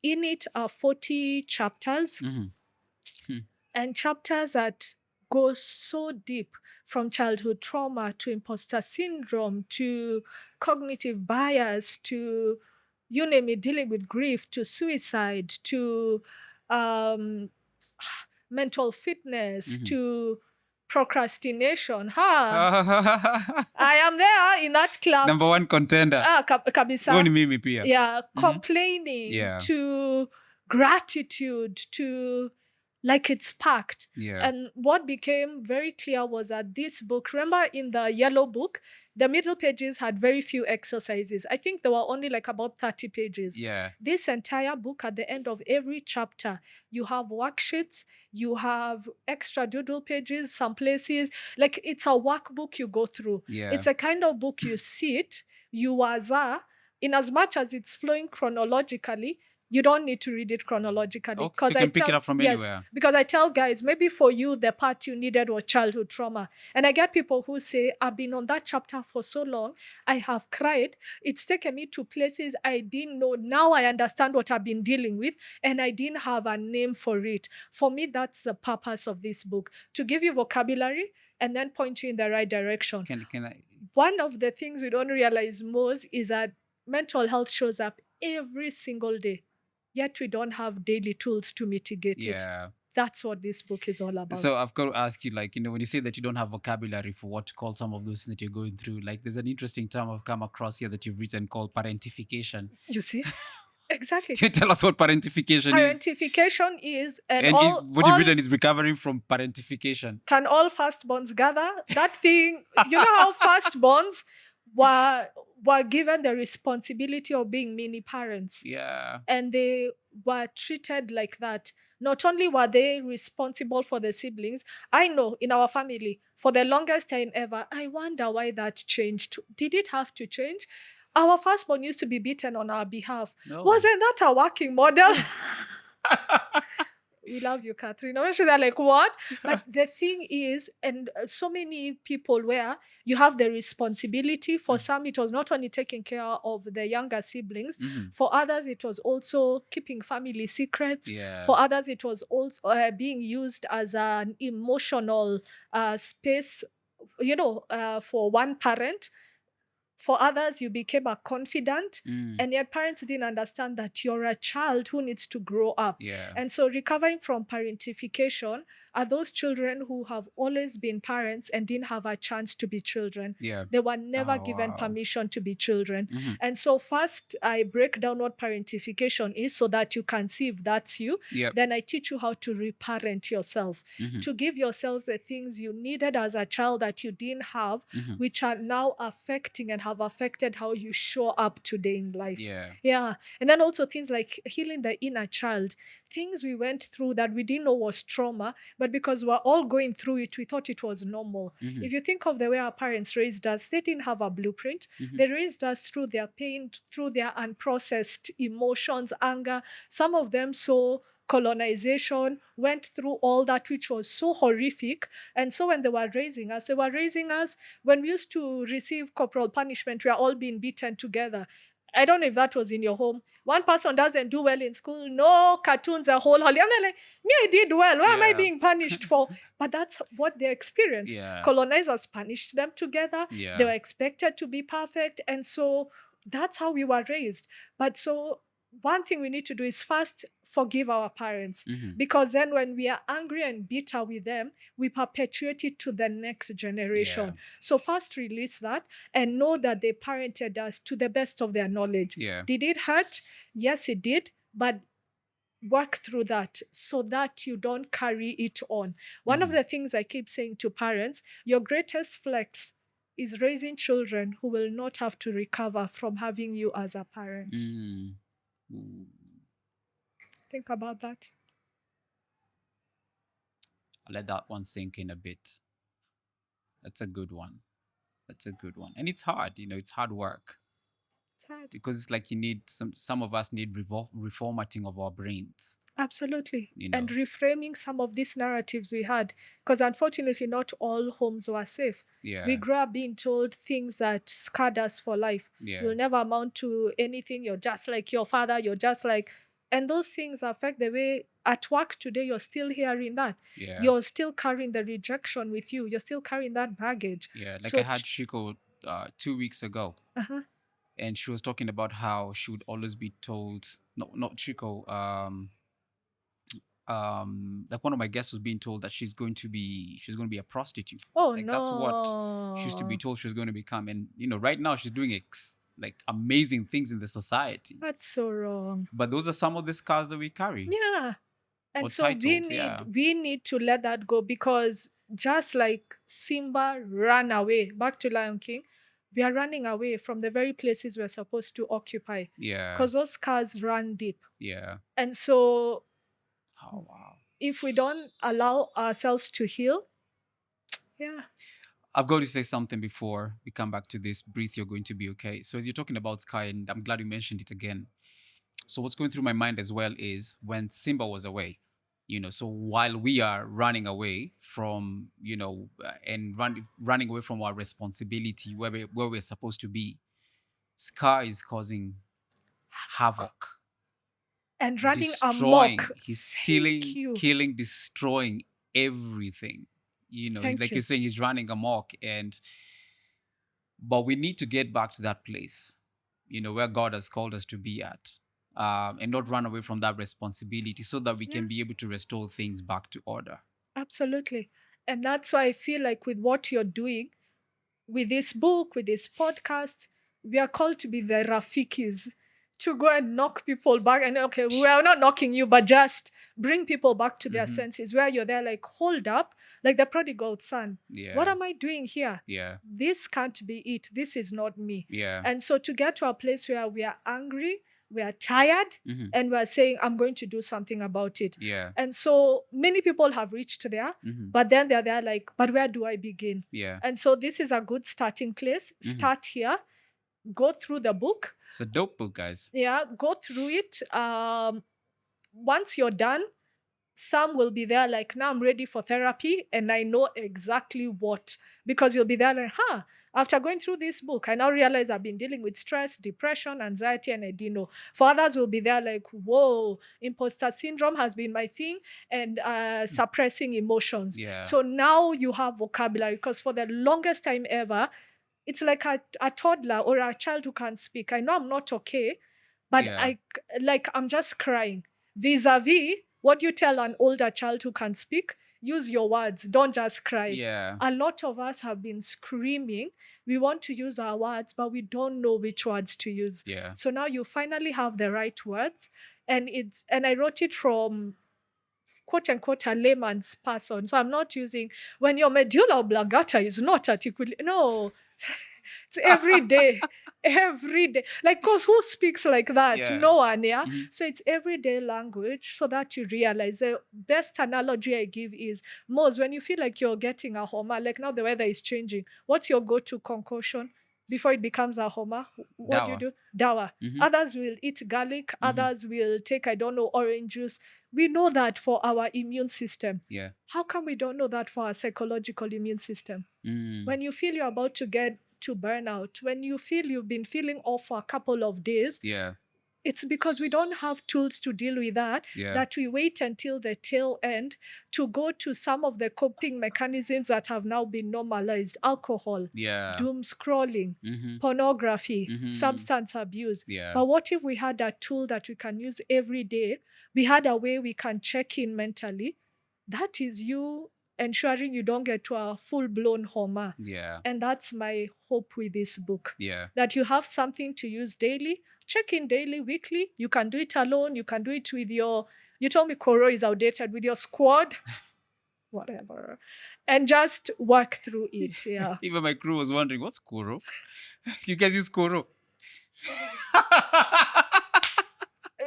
A: in it are 40 chapters, and chapters that go so deep, from childhood trauma to imposter syndrome to cognitive bias to, you name it, dealing with grief, to suicide, to mental fitness, to procrastination. I am there in that club.
B: Number one contender.
A: Kabisa.
B: Mimi pia.
A: Complaining, to gratitude, to like it's packed. And what became very clear was that this book, remember in the yellow book, the middle pages had very few exercises. I think there were only like about 30 pages. This entire book, at the end of every chapter, you have worksheets, you have extra doodle pages, some places. Like it's a workbook you go through. It's a kind of book you sit, you waza, in as much as it's flowing chronologically, you don't need to read it chronologically.
B: So you can pick it up from anywhere.
A: Because I tell guys, maybe for you, the part you needed was childhood trauma. And I get people who say, I've been on that chapter for so long, I have cried. It's taken me to places I didn't know. Now I understand what I've been dealing with, and I didn't have a name for it. For me, that's the purpose of this book, to give you vocabulary and then point you in the right direction.
B: Can I?
A: One of the things we don't realize most is that mental health shows up every single day. Yet we don't have daily tools to mitigate it. That's what this book is all about.
B: So I've got to ask you, like, when you say that you don't have vocabulary for what to call some of those things that you're going through, like there's an interesting term I've come across here that you've written called parentification.
A: You see? Exactly.
B: Can you tell us what parentification is?
A: Parentification is...
B: what you've written is recovering from parentification.
A: Can all firstborns gather? That thing, you know how firstborns were given the responsibility of being mini parents. And they were treated like that. Not only were they responsible for the siblings, I know in our family, for the longest time ever, I wonder why that changed. Did it have to change? Our firstborn used to be beaten on our behalf.
B: No.
A: Wasn't that a working model? We love you, Catherine. They're like, what? But the thing is, and so many people where you have the responsibility. For some, it was not only taking care of the younger siblings. For others, it was also keeping family secrets. For others, it was also being used as an emotional space, for one parent. For others, you became a confidant, and yet parents didn't understand that you're a child who needs to grow up. And so recovering from parentification are those children who have always been parents and didn't have a chance to be children. They were never given permission to be children. And so first, I break down what parentification is so that you can see if that's you. Then I teach you how to reparent yourself, to give yourselves the things you needed as a child that you didn't have, which are now affecting and have affected how you show up today in life.
B: Yeah.
A: And then also things like healing the inner child, things we went through that we didn't know was trauma, but because we're all going through it, we thought it was normal. If you think of the way our parents raised us, they didn't have a blueprint. They raised us through their pain, through their unprocessed emotions, anger. Some of them saw colonization, went through all that, which was so horrific. And so when they were raising us when we used to receive corporal punishment, we are all being beaten together. I don't know if that was in your home. One person doesn't do well in school, no cartoons, a whole holiday. I'm like, me, I did well. What am I being punished for? But that's what they experienced. Colonizers punished them together. They were expected to be perfect. And so that's how we were raised. But so one thing we need to do is first forgive our parents, because then when we are angry and bitter with them, we perpetuate it to the next generation. So first release that and know that they parented us to the best of their knowledge. Did it hurt? Yes, it did. But work through that so that you don't carry it on. One of the things I keep saying to parents, your greatest flex is raising children who will not have to recover from having you as a parent. Think about that.
B: I'll let that one sink in a bit. That's a good one. And it's hard, it's hard work.
A: It's hard.
B: Because it's like you need some of us need reformatting of our brains.
A: Absolutely. And reframing some of these narratives we had. Because unfortunately, not all homes were safe. We grew up being told things that scarred us for life. You'll never amount to anything. You're just like your father. You're just like... And those things affect the way at work today, you're still hearing that. You're still carrying the rejection with you. You're still carrying that baggage.
B: Like so I had Shiko 2 weeks ago. And she was talking about how she would always be told, no, not Chico, like one of my guests was being told that she's going to be a prostitute.
A: Oh,
B: like,
A: no.
B: That's what she used to be told she was going to become. And, right now she's doing like amazing things in the society.
A: That's so wrong.
B: But those are some of the scars that we carry.
A: Yeah. And so
B: titles,
A: we need to let that go, because just like Simba ran away, back to Lion King, we are running away from the very places we're supposed to occupy. Because those scars run deep. And so if we don't allow ourselves to heal,
B: I've got to say something before we come back to this. Breathe, you're going to be okay. So as you're talking about Sky, and I'm glad you mentioned it again. So what's going through my mind as well is when Simba was away, so while we are running away from, and running away from our responsibility where we're supposed to be, Sky is causing havoc.
A: And running amok.
B: He's stealing, killing, destroying everything. You're saying, he's running amok. But we need to get back to that place, where God has called us to be at. And not run away from that responsibility so that we can be able to restore things back to order.
A: Absolutely. And that's why I feel like with what you're doing, with this book, with this podcast, we are called to be the Rafikis, to go and knock people back. And okay, we are not knocking you, but just bring people back to their senses, where you're there like, hold up, like the prodigal son. What am I doing here? This can't be it. This is not me. And so to get to a place where we are angry, we are tired, and we're saying, I'm going to do something about it. And so many people have reached there, but then they're there like, but where do I begin? And so this is a good starting place. Start here. Go through the book.
B: It's a dope book, guys.
A: Go through it. Once you're done, some will be there like, now I'm ready for therapy and I know exactly what. Because you'll be there like, after going through this book, I now realize I've been dealing with stress, depression, anxiety, and I didn't know. For others will be there like, whoa, imposter syndrome has been my thing, and suppressing emotions. So now you have vocabulary, because for the longest time ever, it's like a toddler or a child who can't speak. I know I'm not okay, but I'm just crying. Vis-a-vis, what you tell an older child who can't speak, use your words. Don't just cry. A lot of us have been screaming. We want to use our words, but we don't know which words to use. So now you finally have the right words. And I wrote it from quote unquote a layman's person. So I'm not using, when your medulla oblongata is not articulate. No, It's every day. Every day. Like, cause who speaks like that?
B: Yeah.
A: No one, yeah?
B: Mhm.
A: So it's everyday language so that you realize. The best analogy I give is, Mose, when you feel like you're getting a homa, like now the weather is changing, what's your go-to concoction before it becomes a homa? What do you
B: Dawa.
A: do? Dawa.
B: Mhm.
A: Others will eat garlic. Others will take, I don't know, orange juice. We know that for our immune system.
B: Yeah.
A: How come we don't know that for our psychological immune system? When you feel you're about to get to burnout, when you feel you've been feeling off for a couple of days,
B: Yeah.
A: it's because we don't have tools to deal with that,
B: Yeah.
A: that we wait until the tail end to go to some of the coping mechanisms that have now been normalized: alcohol,
B: Yeah.
A: doom scrolling,
B: Mhm.
A: pornography,
B: Mhm.
A: substance abuse.
B: Yeah.
A: But what if we had a tool that we can use every day? We had a way we can check in mentally. That is you ensuring you don't get to a full-blown homa.
B: Yeah.
A: And that's my hope with this book.
B: Yeah.
A: That you have something to use daily. Check in daily, weekly. You can do it alone. You can do it with your, you told me Koro is outdated, with your squad, whatever. And just work through it. Yeah.
B: Even my crew was wondering, what's Koro? You guys use Koro?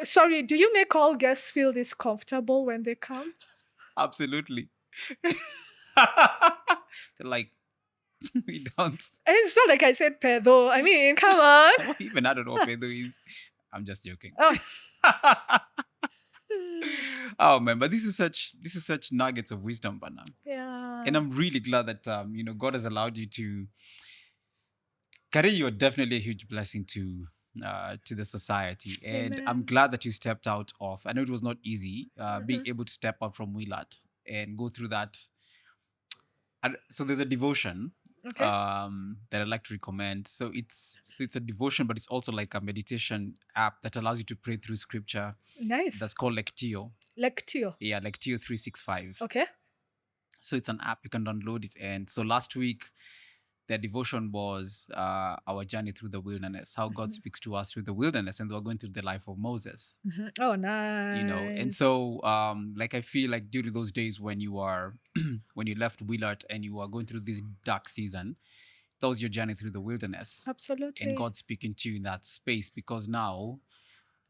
A: Sorry, do you make all guests feel this comfortable when they come?
B: Absolutely. They're like, we don't.
A: And it's not like I said pedo. I mean, come on.
B: Even I don't know what pedo is. I'm just joking.
A: Oh.
B: Oh man, but this is such nuggets of wisdom, Bana.
A: Yeah.
B: And I'm really glad that God has allowed you to. Kharay, you're definitely a huge blessing to the society, and
A: Amen.
B: I'm glad that you stepped out of. I know it was not easy being able to step out from Wheelat and go through that. And so there's a devotion
A: Okay.
B: that I'd like to recommend. So it's a devotion, but it's also like a meditation app that allows you to pray through scripture.
A: Nice.
B: That's called Lectio.
A: Lectio.
B: Yeah, Lectio 365.
A: Okay.
B: So it's an app, you can download it. And so last week, the devotion was our journey through the wilderness, how God speaks to us through the wilderness, and we're going through the life of Moses.
A: Oh, nice.
B: And so like I feel like due to those days when you are when you left Willard and you are going through this dark season, that was your journey through the wilderness.
A: Absolutely.
B: And God speaking to you in that space, because now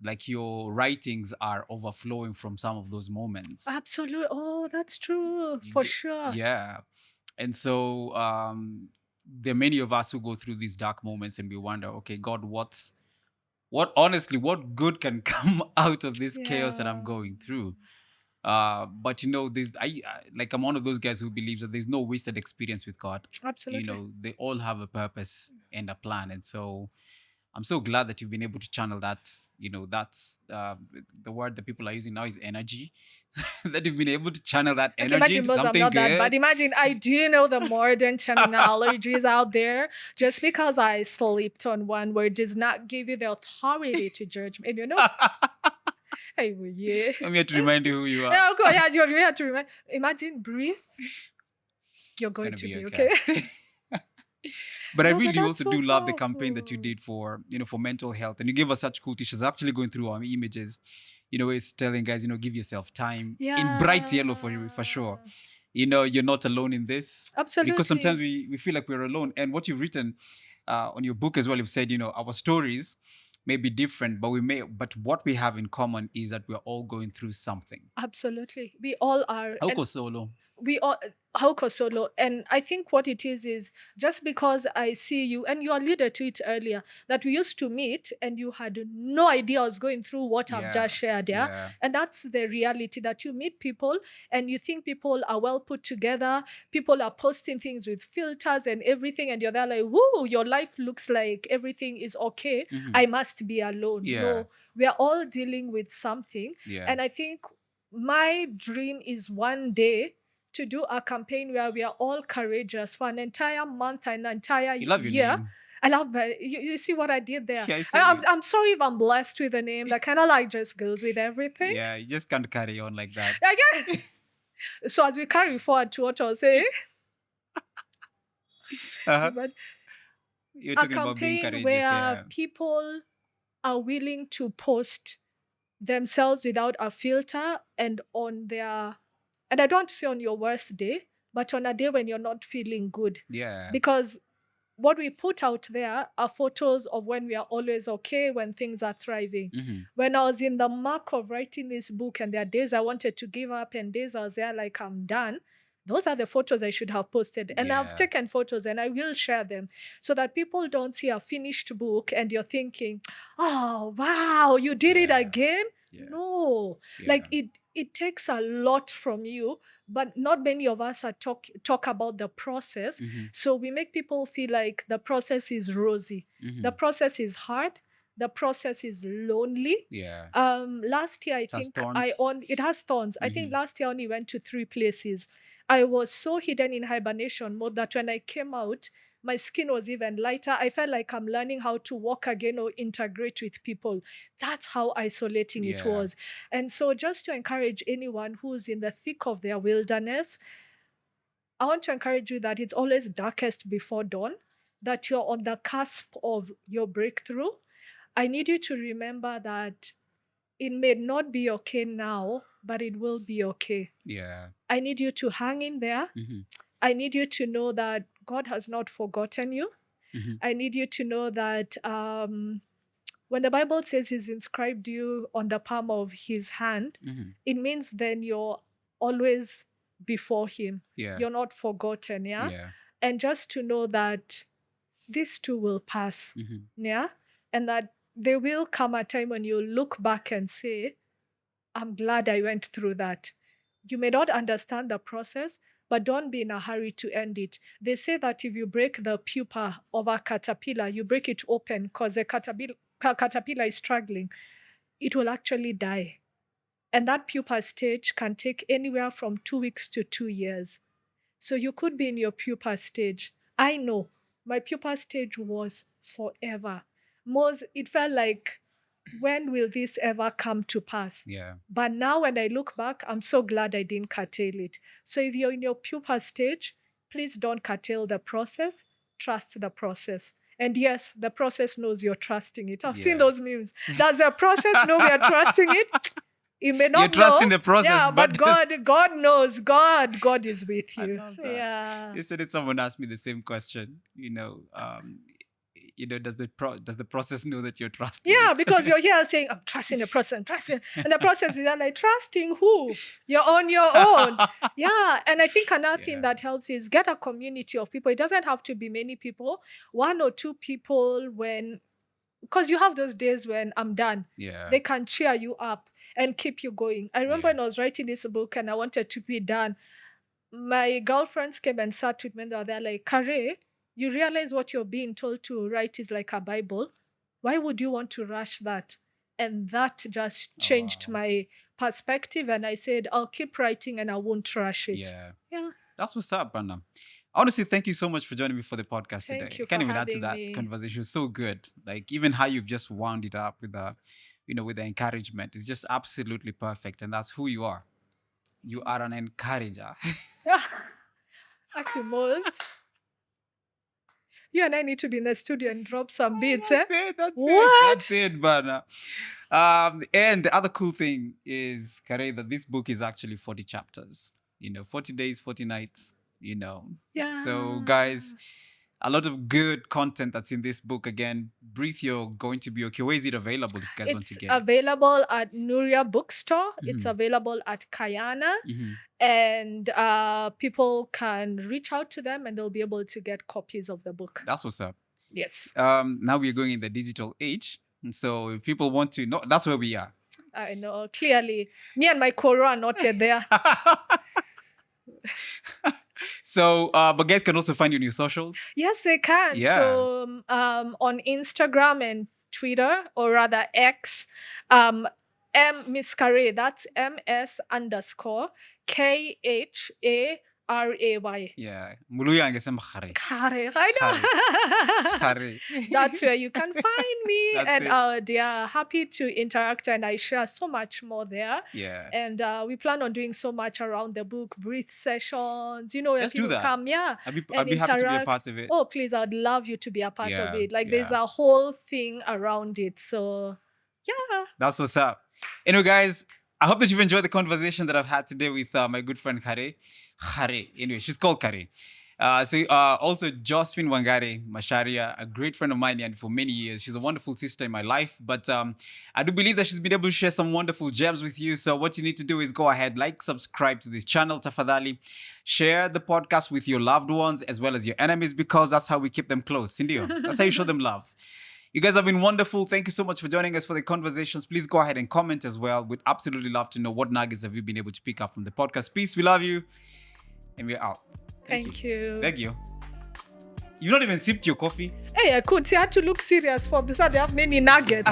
B: like your writings are overflowing from some of those moments.
A: Absolutely. Oh, that's true. For sure.
B: Yeah. And so there are many of us who go through these dark moments and we wonder, okay, God, what good can come out of this chaos that I'm going through? But I'm one of those guys who believes that there's no wasted experience with God.
A: Absolutely.
B: They all have a purpose and a plan. And so I'm so glad that you've been able to channel that. That's the word that people are using now is energy. That you've been able to channel that energy
A: imagine,
B: into
A: Mose, I'm
B: something
A: not that
B: good.
A: bad. Imagine, I do know the modern terminologies out there. Just because I slept on one word does not give you the authority to judge me. Hey, well, yeah.
B: I'm here to remind you who you are.
A: Yeah, of course, yeah, you're here to remind. Imagine, breathe. You're
B: It's
A: going
B: gonna
A: to be
B: okay. But I
A: No, but
B: really
A: that's
B: also
A: so
B: do love the campaign that you
A: powerful.
B: did for mental health, and you gave us such cool t-shirts. Actually, going through our images, it's telling guys, give yourself time in bright yellow for sure. You're not alone in this.
A: Absolutely.
B: Because sometimes we feel like we're alone. And what you've written on your book as well, you've said, our stories may be different, but what we have in common is that we're all going through something.
A: Absolutely. We all are.
B: Hauko solo.
A: We all Hauko solo. And I think what it is just because I see you, and you alluded to it earlier, that we used to meet and you had no idea I was going through what I've just shared. Yeah. And that's the reality, that you meet people and you think people are well put together. People are posting things with filters and everything, and you're there like, woo, your life looks like everything is okay. I must be alone. No, we are all dealing with something. And I think my dream is one day to do a campaign where we are all courageous for an entire month, an entire
B: You love your
A: year.
B: name.
A: I love that. You see what I did there?
B: Yeah, I see
A: I'm sorry if I'm blessed with a name that kind of like just goes with everything.
B: Yeah, you just can't carry on like that.
A: Again. So as we carry forward to what I was saying, but
B: You're
A: a
B: talking about being
A: campaign
B: courageous.
A: where people are willing to post themselves without a filter and on their, and I don't say on your worst day, but on a day when you're not feeling good.
B: Yeah.
A: Because what we put out there are photos of when we are always okay, when things are thriving. When I was in the mark of writing this book, and there are days I wanted to give up and days I was there like, I'm done, those are the photos I should have posted. And I've taken photos and I will share them so that people don't see a finished book and you're thinking, oh, wow, you did it again? No, like it takes a lot from you, but not many of us are talk about the process. So we make people feel like the process is rosy. The process is hard. The process is lonely. Last year, I think it has thorns. I think last year I only went to 3 places. I was so hidden in hibernation mode that when I came out, my skin was even lighter. I felt like I'm learning how to walk again or integrate with people. That's how isolating it was. And so just to encourage anyone who's in the thick of their wilderness, I want to encourage you that it's always darkest before dawn, that you're on the cusp of your breakthrough. I need you to remember that it may not be okay now, but it will be okay. I need you to hang in there. I need you to know that God has not forgotten you. I need you to know that when the Bible says he's inscribed you on the palm of his hand, it means then you're always before him. You're not forgotten, And just to know that this too will pass, and that there will come a time when you look back and say, I'm glad I went through that. You may not understand the process, but don't be in a hurry to end it. They say that if you break the pupa of a caterpillar, you break it open because the caterpillar is struggling, it will actually die. And that pupa stage can take anywhere from 2 weeks to 2 years. So you could be in your pupa stage. I know my pupa stage was forever. It felt like, when will this ever come to pass? But now when I look back, I'm so glad I didn't curtail it. So if you're in your pupa stage, please don't curtail the process. Trust the process. And yes, the process knows you're trusting it. I've seen those memes. Does the process know we are trusting it? You may not
B: You're trusting the process.
A: Yeah, but God knows. God is with you.
B: I love that. Yesterday someone asked me the same question. Does the process know that you're trusting it?
A: Because you're here saying, I'm trusting the process, I'm trusting. And the process is like, trusting who? You're on your own. And I think another thing that helps is get a community of people. It doesn't have to be many people. 1 or 2 people because you have those days when I'm done. They can cheer you up and keep you going. I remember when I was writing this book and I wanted to be done, my girlfriends came and sat with me and they're like, Kharay, you realize what you're being told to write is like a Bible. Why would you want to rush that? And that just changed my perspective. And I said, I'll keep writing and I won't rush it.
B: That's what's up, Brandon. Honestly, thank you so much for joining me for the podcast today.
A: Thank you
B: I can't
A: for
B: even add to that
A: having me.
B: conversation. So good. Like even how you've just wound it up with the, with the encouragement. It's just absolutely perfect. And that's who you are. You are an encourager.
A: Akimos. You and I need to be in the studio and drop some beats.
B: That's it, Bana. And the other cool thing is, Kharay, that this book is actually 40 chapters. 40 days, 40 nights, So, guys, a lot of good content that's in this book. Again, Breathe, you're going to be okay. Where is it available if you guys want to get it?
A: It's available at Nuria Bookstore. It's available at Kayana. And people can reach out to them and they'll be able to get copies of the book.
B: That's what's up.
A: Yes.
B: Now we're going in the digital age. And so if people want to know, that's where we are.
A: I know, clearly. Me and my Koro are not yet there.
B: So, but guys can also find you on your socials.
A: Yes, they can. So on Instagram and Twitter, or rather X, Miss Kharay, that's MS_KHARAY.
B: Muluya angesema Kharay.
A: Kharay, I know.
B: Kharay.
A: That's where you can find me. And they are happy to interact, and I share so much more there. And we plan on doing so much around the book, breathe sessions, where
B: Let's
A: people
B: do that.
A: come,
B: I'd be happy to be a part of it.
A: Oh, please, I'd love you to be a part of it. Like there's a whole thing around it. So,
B: That's what's up. Anyway, guys, I hope that you've enjoyed the conversation that I've had today with my good friend Kharay. Anyway, she's called Kharay. Also Josephine Kharay, Masharia, a great friend of mine and for many years. She's a wonderful sister in my life, but I do believe that she's been able to share some wonderful gems with you. So what you need to do is go ahead, like, subscribe to this channel, tafadhali. Share the podcast with your loved ones as well as your enemies, because that's how we keep them close. Sindio, that's how you show them love. You guys have been wonderful. Thank you so much for joining us for the conversations. Please go ahead and comment as well. We'd absolutely love to know what nuggets have you been able to pick up from the podcast. Peace, we love you, and we're out.
A: Thank you.
B: Thank you. You've not even sipped your coffee.
A: Hey, I could see I had to look serious for this one. They have many nuggets.